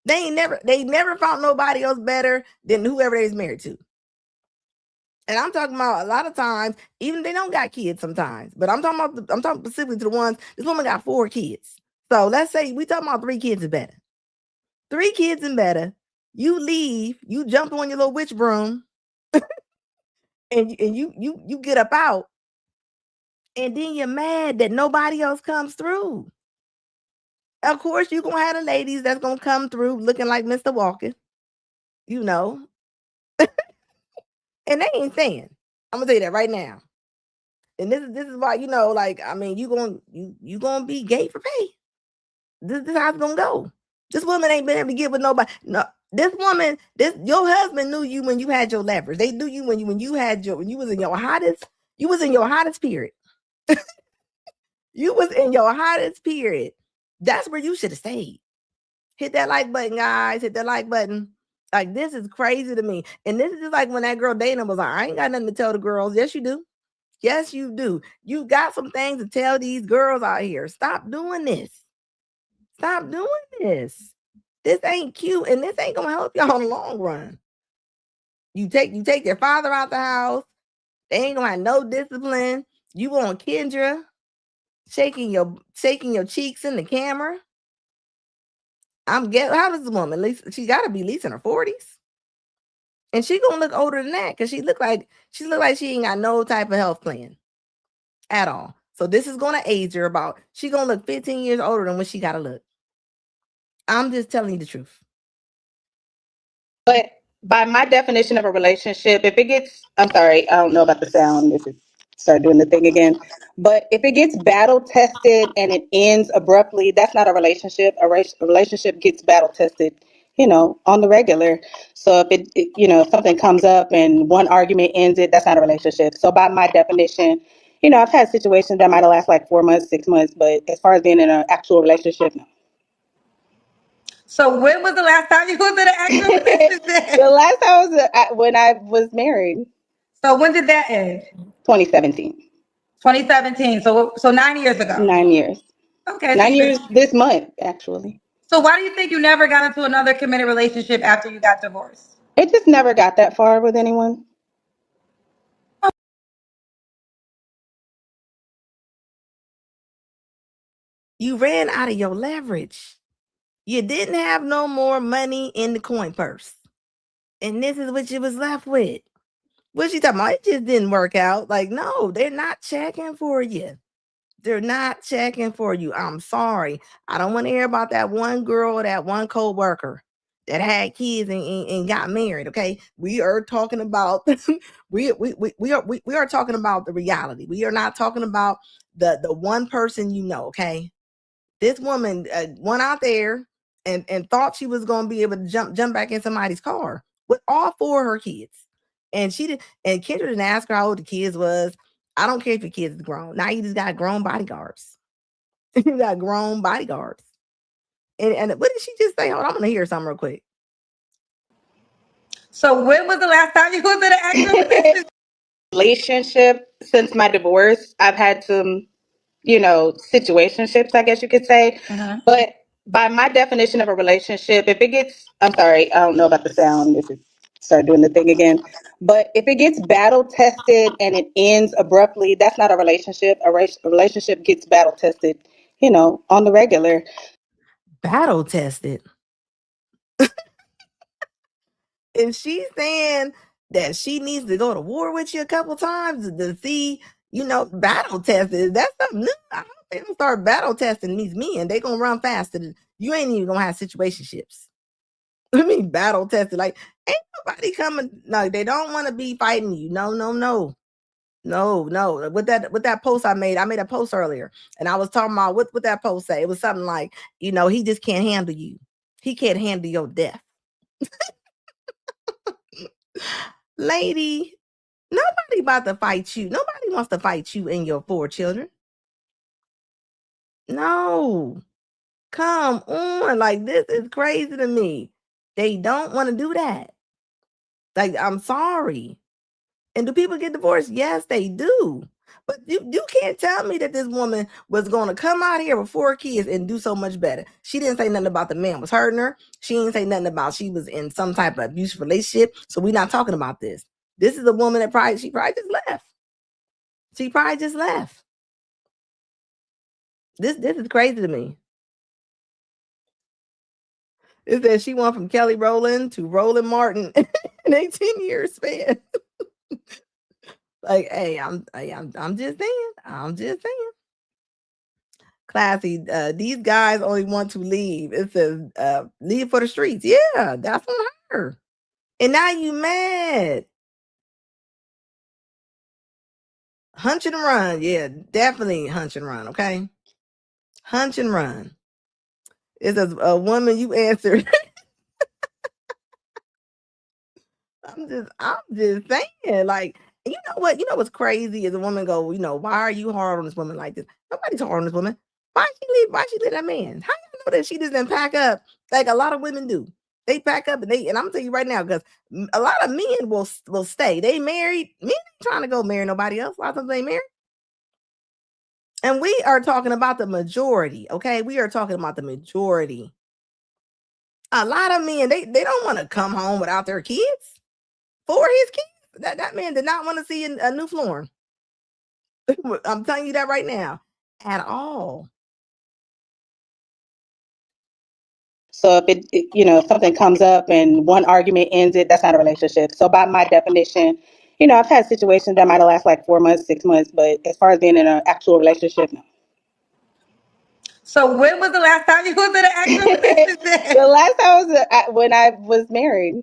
They never found nobody else better than whoever they was married to. And I'm talking about a lot of times, even they don't got kids sometimes. But I'm talking specifically to the ones. This woman got 4 kids. So let's say we talking about 3 kids and better. 3 kids and better. You leave, you jump on your little witch broom, and you get up out, and then you're mad that nobody else comes through. Of course, you're gonna have the ladies that's gonna come through looking like Mr. Walker, you know. And they ain't saying. I'm gonna tell you that right now. And this is why, like, I mean, you gonna be gay for pay. This is how it's gonna go. This woman ain't been able to get with nobody. No, This woman, your husband knew you when you had your leverage. They knew you when you was in your hottest period. You was in your hottest period. That's where you should have stayed. Hit that like button, guys. Hit that like button. Like, this is crazy to me. And this is just like when that girl Dana was like, I ain't got nothing to tell the girls. Yes, you do. Yes, you do. You got some things to tell these girls out here. Stop doing this. Stop doing this. This ain't cute, and this ain't gonna help y'all in the long run. You take your father out the house. They ain't gonna have no discipline. You want Kendra shaking your cheeks in the camera. How does this woman? At least she got to be at least in her 40s, and she gonna look older than that because she look like she ain't got no type of health plan at all. So this is gonna age her about. She gonna look 15 years older than what she gotta look. I'm just telling you the truth. But by my definition of a relationship, if it gets, I'm sorry, I don't know about the sound if it start doing the thing again, but if it gets battle tested and it ends abruptly, that's not a relationship. A relationship gets battle tested, on the regular. So if if something comes up and one argument ends it, that's not a relationship. So by my definition, I've had situations that might have lasted like 4 months, 6 months, but as far as being in an actual relationship, no. So when was the last time you was in an actual relationship? The last time was when I was married. So when did that end? 2017. 2017. So 9 years ago. 9 years. Okay. 9 years this month, actually. So why do you think you never got into another committed relationship after you got divorced? It just never got that far with anyone. You ran out of your leverage. You didn't have no more money in the coin purse. And this is what you was left with. What she talking about? It just didn't work out. Like, no, they're not checking for you. They're not checking for you. I'm sorry. I don't want to hear about that one girl or that one co-worker that had kids and got married. Okay. We are talking about we are talking about the reality. We are not talking about the one person, okay. This woman went out there and thought she was going to be able to jump back in somebody's car with all four of her kids. And she did. And Kendra didn't ask her how old the kids was. I don't care if your kids is grown. Now you just got grown bodyguards. You got grown bodyguards. And what did she just say? Hold on, I'm going to hear something real quick. So when was the last time you was in an actual relationship? Since my divorce, I've had some, situationships, I guess you could say. But by my definition of a relationship, if it gets, I'm sorry, I don't know about the sound if it start doing the thing again. But if it gets battle tested and it ends abruptly, that's not a relationship. A relationship gets battle tested, on the regular. Battle tested. And she's saying that she needs to go to war with you a couple times to see, battle tested. That's something new. I don't think they'll start battle testing these men. They gonna run faster. You ain't even gonna have situationships. I mean, battle tested. Like, ain't nobody coming. No, they don't want to be fighting you. No. With that post I made a post earlier, and I was talking about what that post say. It was something like, he just can't handle you. He can't handle your death. Lady, nobody about to fight you. Nobody wants to fight you and your 4 children. No. Come on. Like, this is crazy to me. They don't want to do that. Like, I'm sorry. And do people get divorced? Yes, they do. But you can't tell me that this woman was going to come out here with 4 kids and do so much better. She didn't say nothing about the man was hurting her. She didn't say nothing about she was in some type of abusive relationship. So we're not talking about this. This is a woman that she probably just left. She probably just left. This is crazy to me. It says she went from Kelly Rowland to Roland Martin in 18 years span. Like, hey, I'm just saying. I'm just saying. Classy. These guys only want to leave. It says leave for the streets. Yeah, that's on her. And now you mad. Hunch and run. Yeah, definitely hunch and run. Okay. Hunch and run. It says a woman you answered. I'm just saying, like, you know what? You know what's crazy is a woman go, why are you hard on this woman like this? Nobody's hard on this woman. Why she leave that man? How you know that she doesn't pack up like a lot of women do? They pack up and I'm gonna tell you right now, because a lot of men will stay. They married. Men ain't trying to go marry nobody else. A lot of times they married. And we are talking about the majority, okay? We are talking about the majority. A lot of men, they don't want to come home without their kids. For his kids. That man did not want to see a new flooring. I'm telling you that right now. At all. So if if something comes up and one argument ends it, that's not a relationship. So by my definition, I've had situations that might have lasted like 4 months, 6 months, but as far as being in an actual relationship, no. So when was the last time you was in an actual relationship? The last time was when I was married.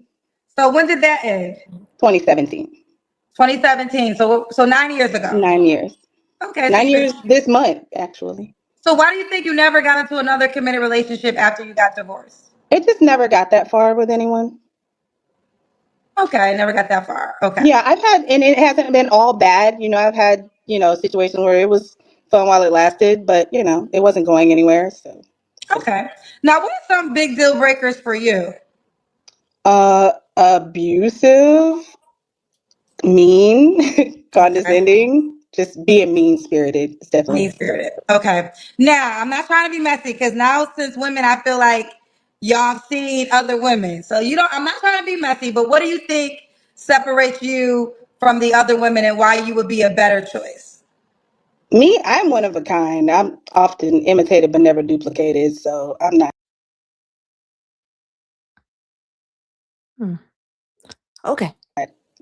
So when did that end? 2017. 2017. So 9 years ago. 9 years. Okay. 9 years this month, actually. So why do you think you never got into another committed relationship after you got divorced? It just never got that far with anyone. Okay, never got that far. Okay. Yeah, I've had, and it hasn't been all bad. I've had, situations where it was fun while it lasted, but, it wasn't going anywhere. So. Okay. Now, what are some big deal breakers for you? Abusive, mean, condescending, just being mean spirited. It's definitely Mean spirited. Okay. Now, I'm not trying to be messy because now, since women, I feel like y'all have seen other women. So I'm not trying to be messy, but what do you think separates you from the other women and why you would be a better choice? me. I'm one of a kind. I'm often imitated but never duplicated, so I'm not Okay.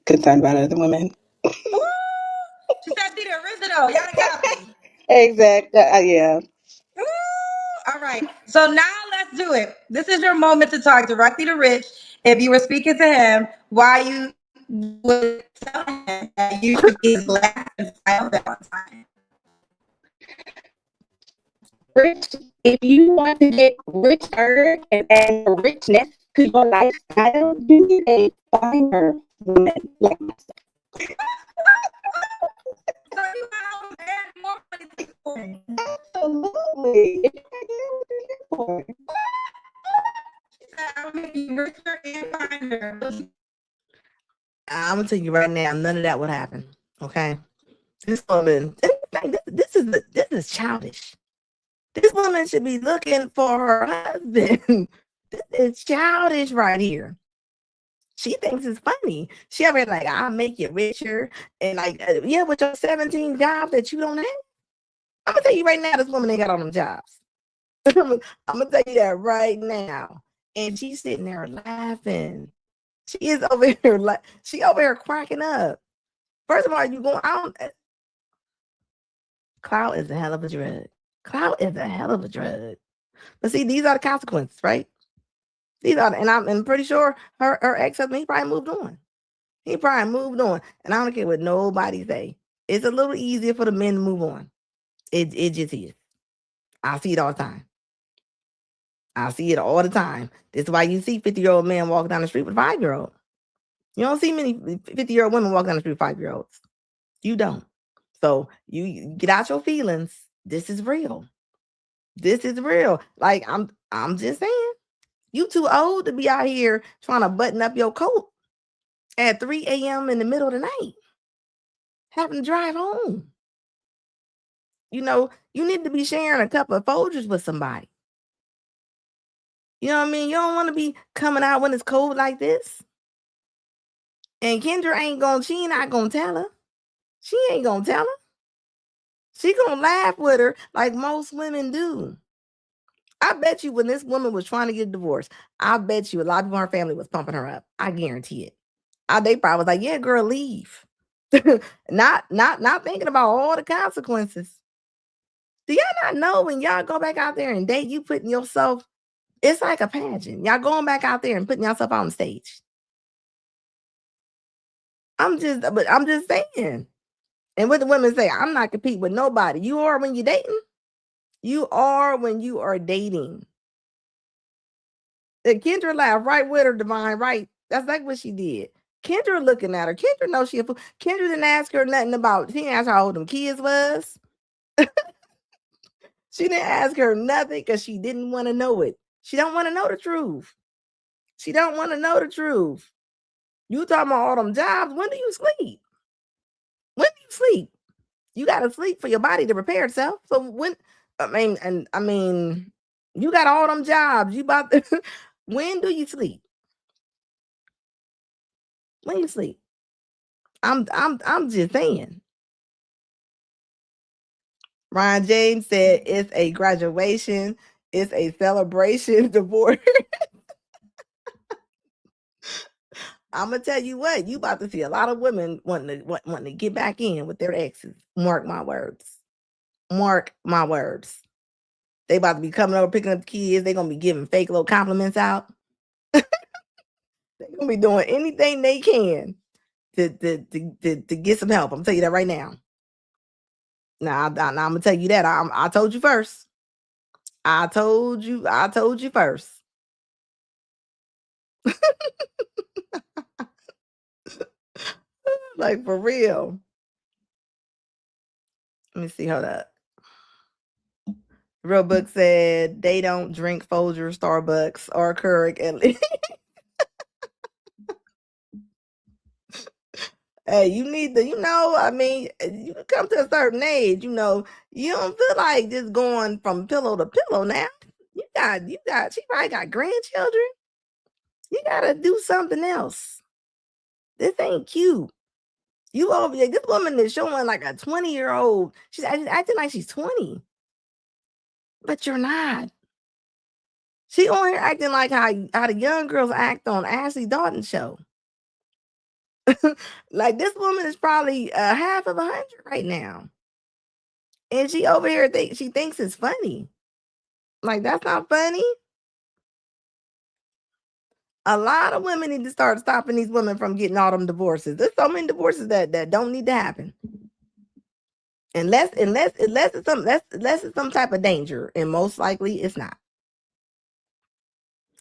concerned about other women. She said be the original. Y'all the copy. Exactly. Yeah. Ooh, all right. So now let's do it. This is your moment to talk directly to Rich. If you were speaking to him, why you would tell him that you should be his last and final Valentine. Rich, if you want to get richer and add more richness to your lifestyle, you need a finer woman like myself. So you want to add more money to the story. Absolutely. If you can get what you're here for. She said, I'll make you richer and finer. I'm gonna tell you right now, none of that would happen. Okay. This woman, this is childish. This woman should be looking for her husband. This is childish right here. She thinks it's funny. She already like, I'll make you richer. And like, yeah, with your 17 jobs that you don't have. I'm gonna tell you right now, this woman ain't got all them jobs. I'm gonna tell you that right now. And she's sitting there laughing. She is over here like she over here cracking up. First of all, you going, clout is a hell of a drug. Clout is a hell of a drug. But see, these are the consequences, right? These are, and I'm pretty sure her ex-husband, he probably moved on. He probably moved on. And I don't care what nobody say. It's a little easier for the men to move on. It just is. I see it all the time. I see it all the time. This is why you see 50-year-old men walk down the street with a 5-year-old. You don't see many 50-year-old women walk down the street with 5-year-olds. You don't. So you get out your feelings. This is real. This is real. Like I'm just saying, you too old to be out here trying to button up your coat at 3 a.m. in the middle of the night, having to drive home. You need to be sharing a cup of Folgers with somebody. You know what I mean? You don't want to be coming out when it's cold like this. And Kendra she not gonna tell her. She ain't gonna tell her. She gonna laugh with her like most women do. I bet you when this woman was trying to get divorced, I bet you a lot of people in her family was pumping her up. I guarantee it. They probably was like, yeah, girl, leave. not thinking about all the consequences. Do y'all not know when y'all go back out there and date, you putting yourself, it's like a pageant. Y'all going back out there and putting yourself on stage. I'm just saying. And what the women say, I'm not competing with nobody. You are when you're dating. You are when you are dating. Kendra laughed right with her, Divine, right? That's like what she did. Kendra looking at her. Kendra knows she a fool. Kendra didn't ask her nothing about. She didn't ask her how old them kids was. She didn't ask her nothing because she didn't want to know it. She don't want to know the truth. She don't want to know the truth. You talking about all them jobs? When do you sleep? When do you sleep? You gotta sleep for your body to repair itself. So when I mean, you got all them jobs. You about to, when do you sleep? When you sleep? I'm just saying. Ryan James said it's a graduation, it's a celebration divorce. I'm gonna tell you what, you about to see a lot of women wanting to get back in with their exes. Mark my words. Mark my words. They about to be coming over, picking up the kids. They're gonna be giving fake little compliments out. They're gonna be doing anything they can to get some help. I'm tell you that right now. Now I'm gonna tell you that. I told you first. I told you first. Like for real. Let me see. Hold up. Real Book said they don't drink Folger, Starbucks, or Keurig at least. Hey, you need to, I mean, you come to a certain age, you don't feel like just going from pillow to pillow now. She probably got grandchildren. You gotta do something else. This ain't cute. You over there, this woman is showing like a 20-year-old. She's acting like she's 20. But you're not. She on here acting like how the young girls act on Ashley Dalton's show. Like this woman is probably half of 100 right now. And she over here she thinks it's funny. Like that's not funny. A lot of women need to start stopping these women from getting all them divorces. There's so many divorces that don't need to happen. Unless it's some type of danger, and most likely it's not.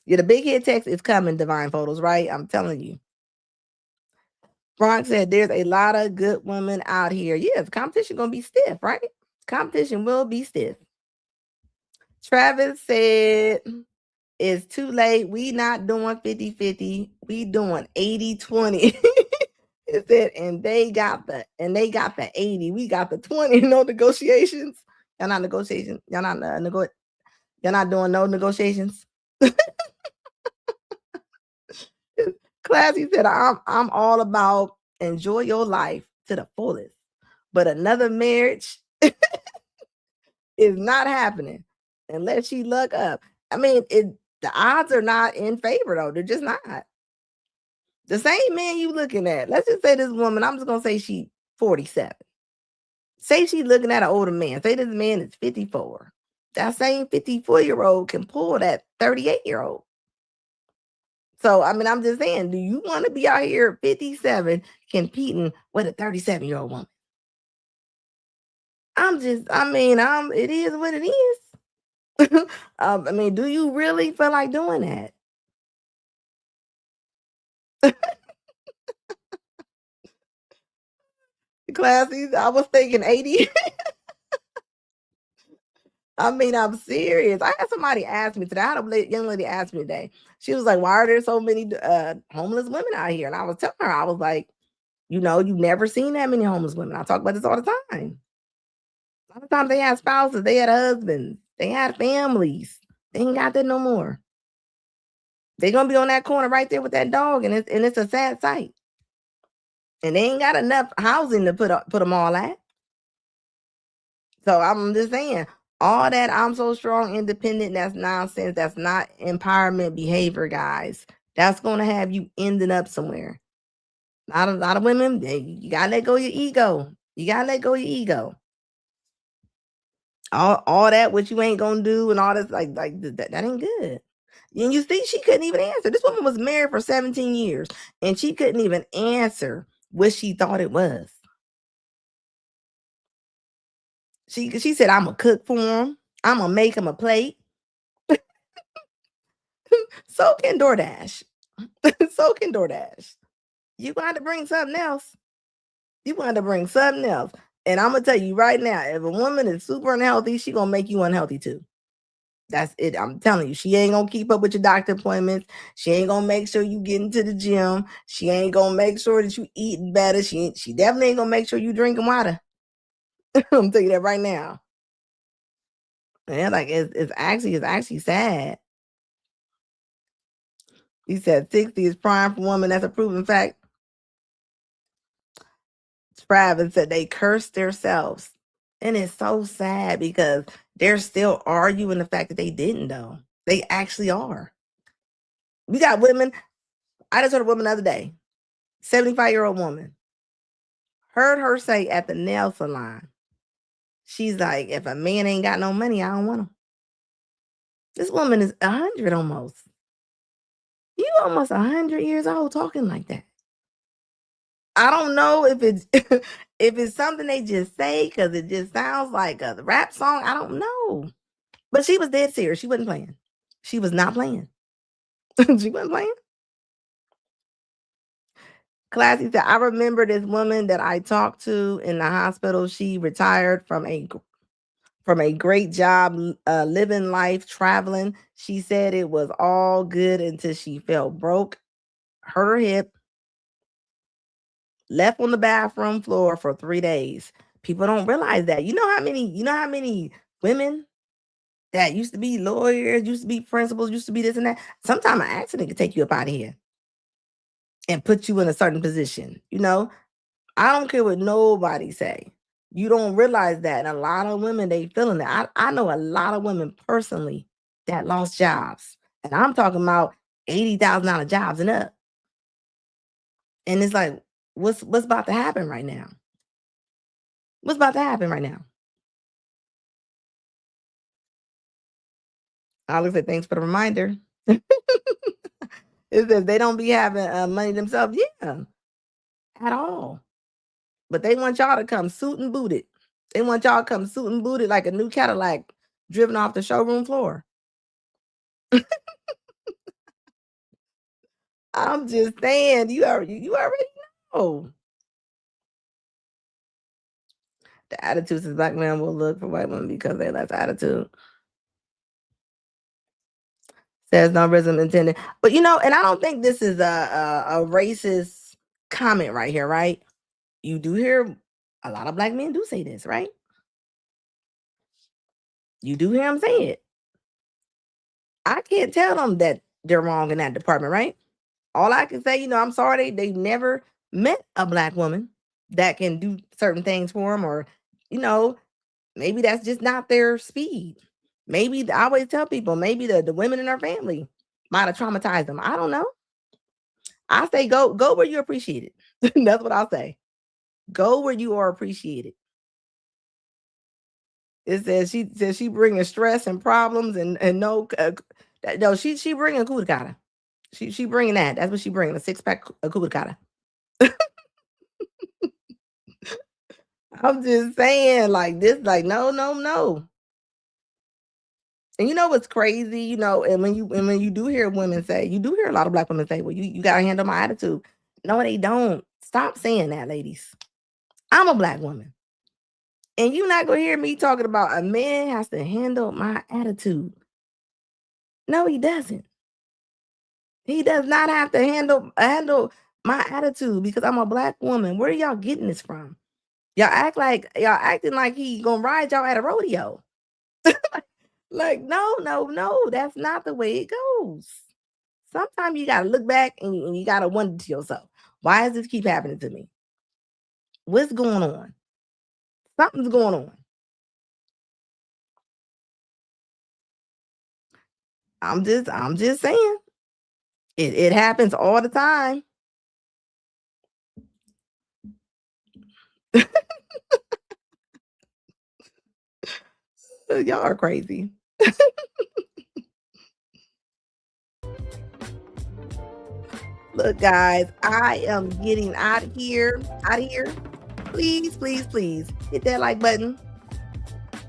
Yeah, the big hit text is coming, Divine Photos, right? I'm telling you. Bronx said there's a lot of good women out here. Yeah, the competition gonna be stiff, right? Competition will be stiff. Travis said it's too late. We not doing 50-50. We doing 80-20. It said, and they got the 80. We got the 20. No negotiations. Y'all not negotiations. Y'all not doing no negotiations. Classy said, I'm all about enjoy your life to the fullest. But another marriage is not happening unless she luck up. I mean, the odds are not in favor though. They're just not. The same man you looking at. Let's just say this woman, I'm just gonna say she 47. Say she looking at an older man. Say this man is 54. That same 54-year-old can pull that 38-year-old. So, I mean, I'm just saying, do you want to be out here at 57 competing with a 37-year-old woman? It is what it is. I mean, do you really feel like doing that? Classy, I was thinking 80. I mean, I'm serious. I had somebody ask me today. I had a young lady ask me today. She was like, why are there so many homeless women out here? And I was telling her, I was like, you've never seen that many homeless women. I talk about this all the time. A lot of times they had spouses, they had husbands, they had families. They ain't got that no more. They're going to be on that corner right there with that dog, and it's a sad sight. And they ain't got enough housing to put them all at. So I'm just saying, all that I'm so strong, independent, that's nonsense. That's not empowerment behavior, guys. That's going to have you ending up somewhere. A lot of women, you got to let go of your ego. You got to let go of your ego. All that, what you ain't going to do and all this, like that ain't good. And you see, she couldn't even answer. This woman was married for 17 years, and she couldn't even answer what she thought it was. She said, I'm going to cook for him. I'm going to make him a plate. So can DoorDash. So can DoorDash. You gonna have to bring something else. You gonna have to bring something else. And I'm gonna tell you right now, if a woman is super unhealthy, she gonna make you unhealthy too. That's it. I'm telling you, she ain't gonna keep up with your doctor appointments. She ain't gonna make sure you get into the gym. She ain't gonna make sure that you eating better. She definitely ain't gonna make sure you drinking water. I'm telling you that right now. Yeah, like it's actually sad. He said 60 is prime for women. That's a proven fact. Spraven said they curse themselves. And it's so sad because they're still arguing the fact that they didn't, though. They actually are. We got women. I just heard a woman the other day, 75-year-old woman. Heard her say at the nail salon, she's like, if a man ain't got no money, I don't want him. This woman is 100 almost. You almost 100 years old talking like that. I don't know if it's if it's something they just say because it just sounds like a rap song. I don't know. But she was dead serious. She wasn't playing. She was not playing. She wasn't playing. Classy said, I remember this woman that I talked to in the hospital. She retired from a great job, living life, traveling. She said it was all good until she felt broke, hurt her hip, left on the bathroom floor for 3 days. People don't realize that. You know how many women that used to be lawyers, used to be principals, used to be this and that. Sometimes an accident can take you up out of here and put you in a certain position. I don't care what nobody say. You don't realize that. And a lot of women, they feeling that. I know a lot of women personally that lost jobs. And I'm talking about $80,000 jobs and up. And it's like, what's about to happen right now? What's about to happen right now? Alex said, thanks for the reminder. It says they don't be having money themselves. Yeah, at all. But they want y'all to come suit and booted. They want y'all to come suit and booted like a new Cadillac driven off the showroom floor. I'm just saying, you already know. The attitude says black men will look for white women because they lack attitude. Says no racism intended. But and I don't think this is a racist comment right here, right? You do hear a lot of black men do say this, right? You do hear them say it. I can't tell them that they're wrong in that department, right? All I can say, I'm sorry they never met a black woman that can do certain things for them, or, maybe that's just not their speed. Maybe I always tell people, maybe the women in our family might have traumatized them. I don't know. I say go where you're appreciated. That's what I'll say. Go where you are appreciated. It says she bringing stress and problems and no, she bringing kudakata. She bringing that. That's what she bringing, a 6-pack of kudakata. I'm just saying, like this, like no. And you know what's crazy, and when you do hear women say, you do hear a lot of black women say, well, you gotta handle my attitude. No, they don't. Stop saying that, ladies. I'm a black woman. And you're not gonna hear me talking about a man has to handle my attitude. No, he doesn't. He does not have to handle my attitude because I'm a black woman. Where are y'all getting this from? Y'all acting like he gonna ride y'all at a rodeo. Like, no, that's not the way it goes. Sometimes you gotta look back and you gotta wonder to yourself, why does this keep happening to me? What's going on? Something's going on. I'm just saying. It happens all the time. Y'all are crazy. Look, guys, I am getting out of here. Please hit that like button.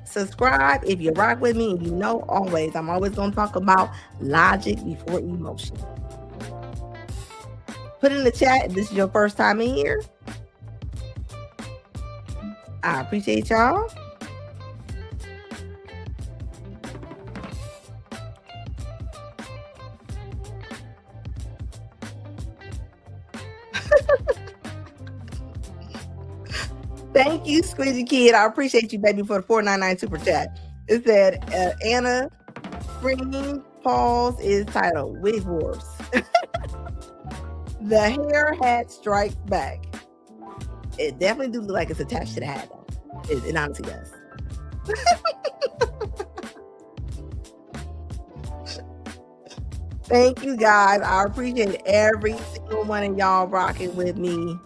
Subscribe if you rock with me, and I'm always gonna talk about logic before emotion. Put in the chat if this is your first time in here. I appreciate y'all. Thank you, Squeezy Kid. I appreciate you, baby, for the $4.99 super chat. It said Anna Green Paul's is titled Wig Wars. The hair hat strikes back. It definitely do look like it's attached to the hat, though. It honestly does. Thank you, guys. I appreciate every single one of y'all rocking with me.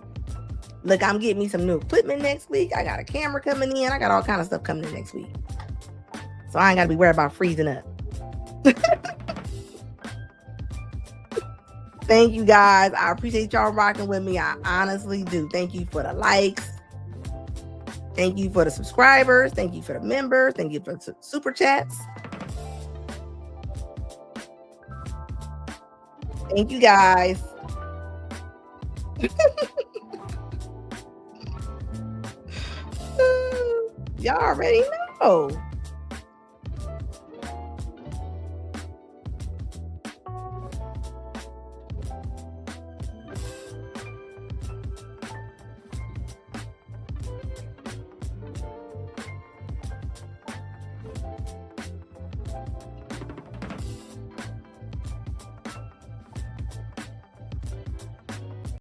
Look, I'm getting me some new equipment next week. I got a camera coming in. I got all kind of stuff coming in next week. So I ain't got to be worried about freezing up. Thank you, guys. I appreciate y'all rocking with me. I honestly do. Thank you for the likes. Thank you for the subscribers. Thank you for the members. Thank you for the super chats. Thank you, guys. Y'all already know.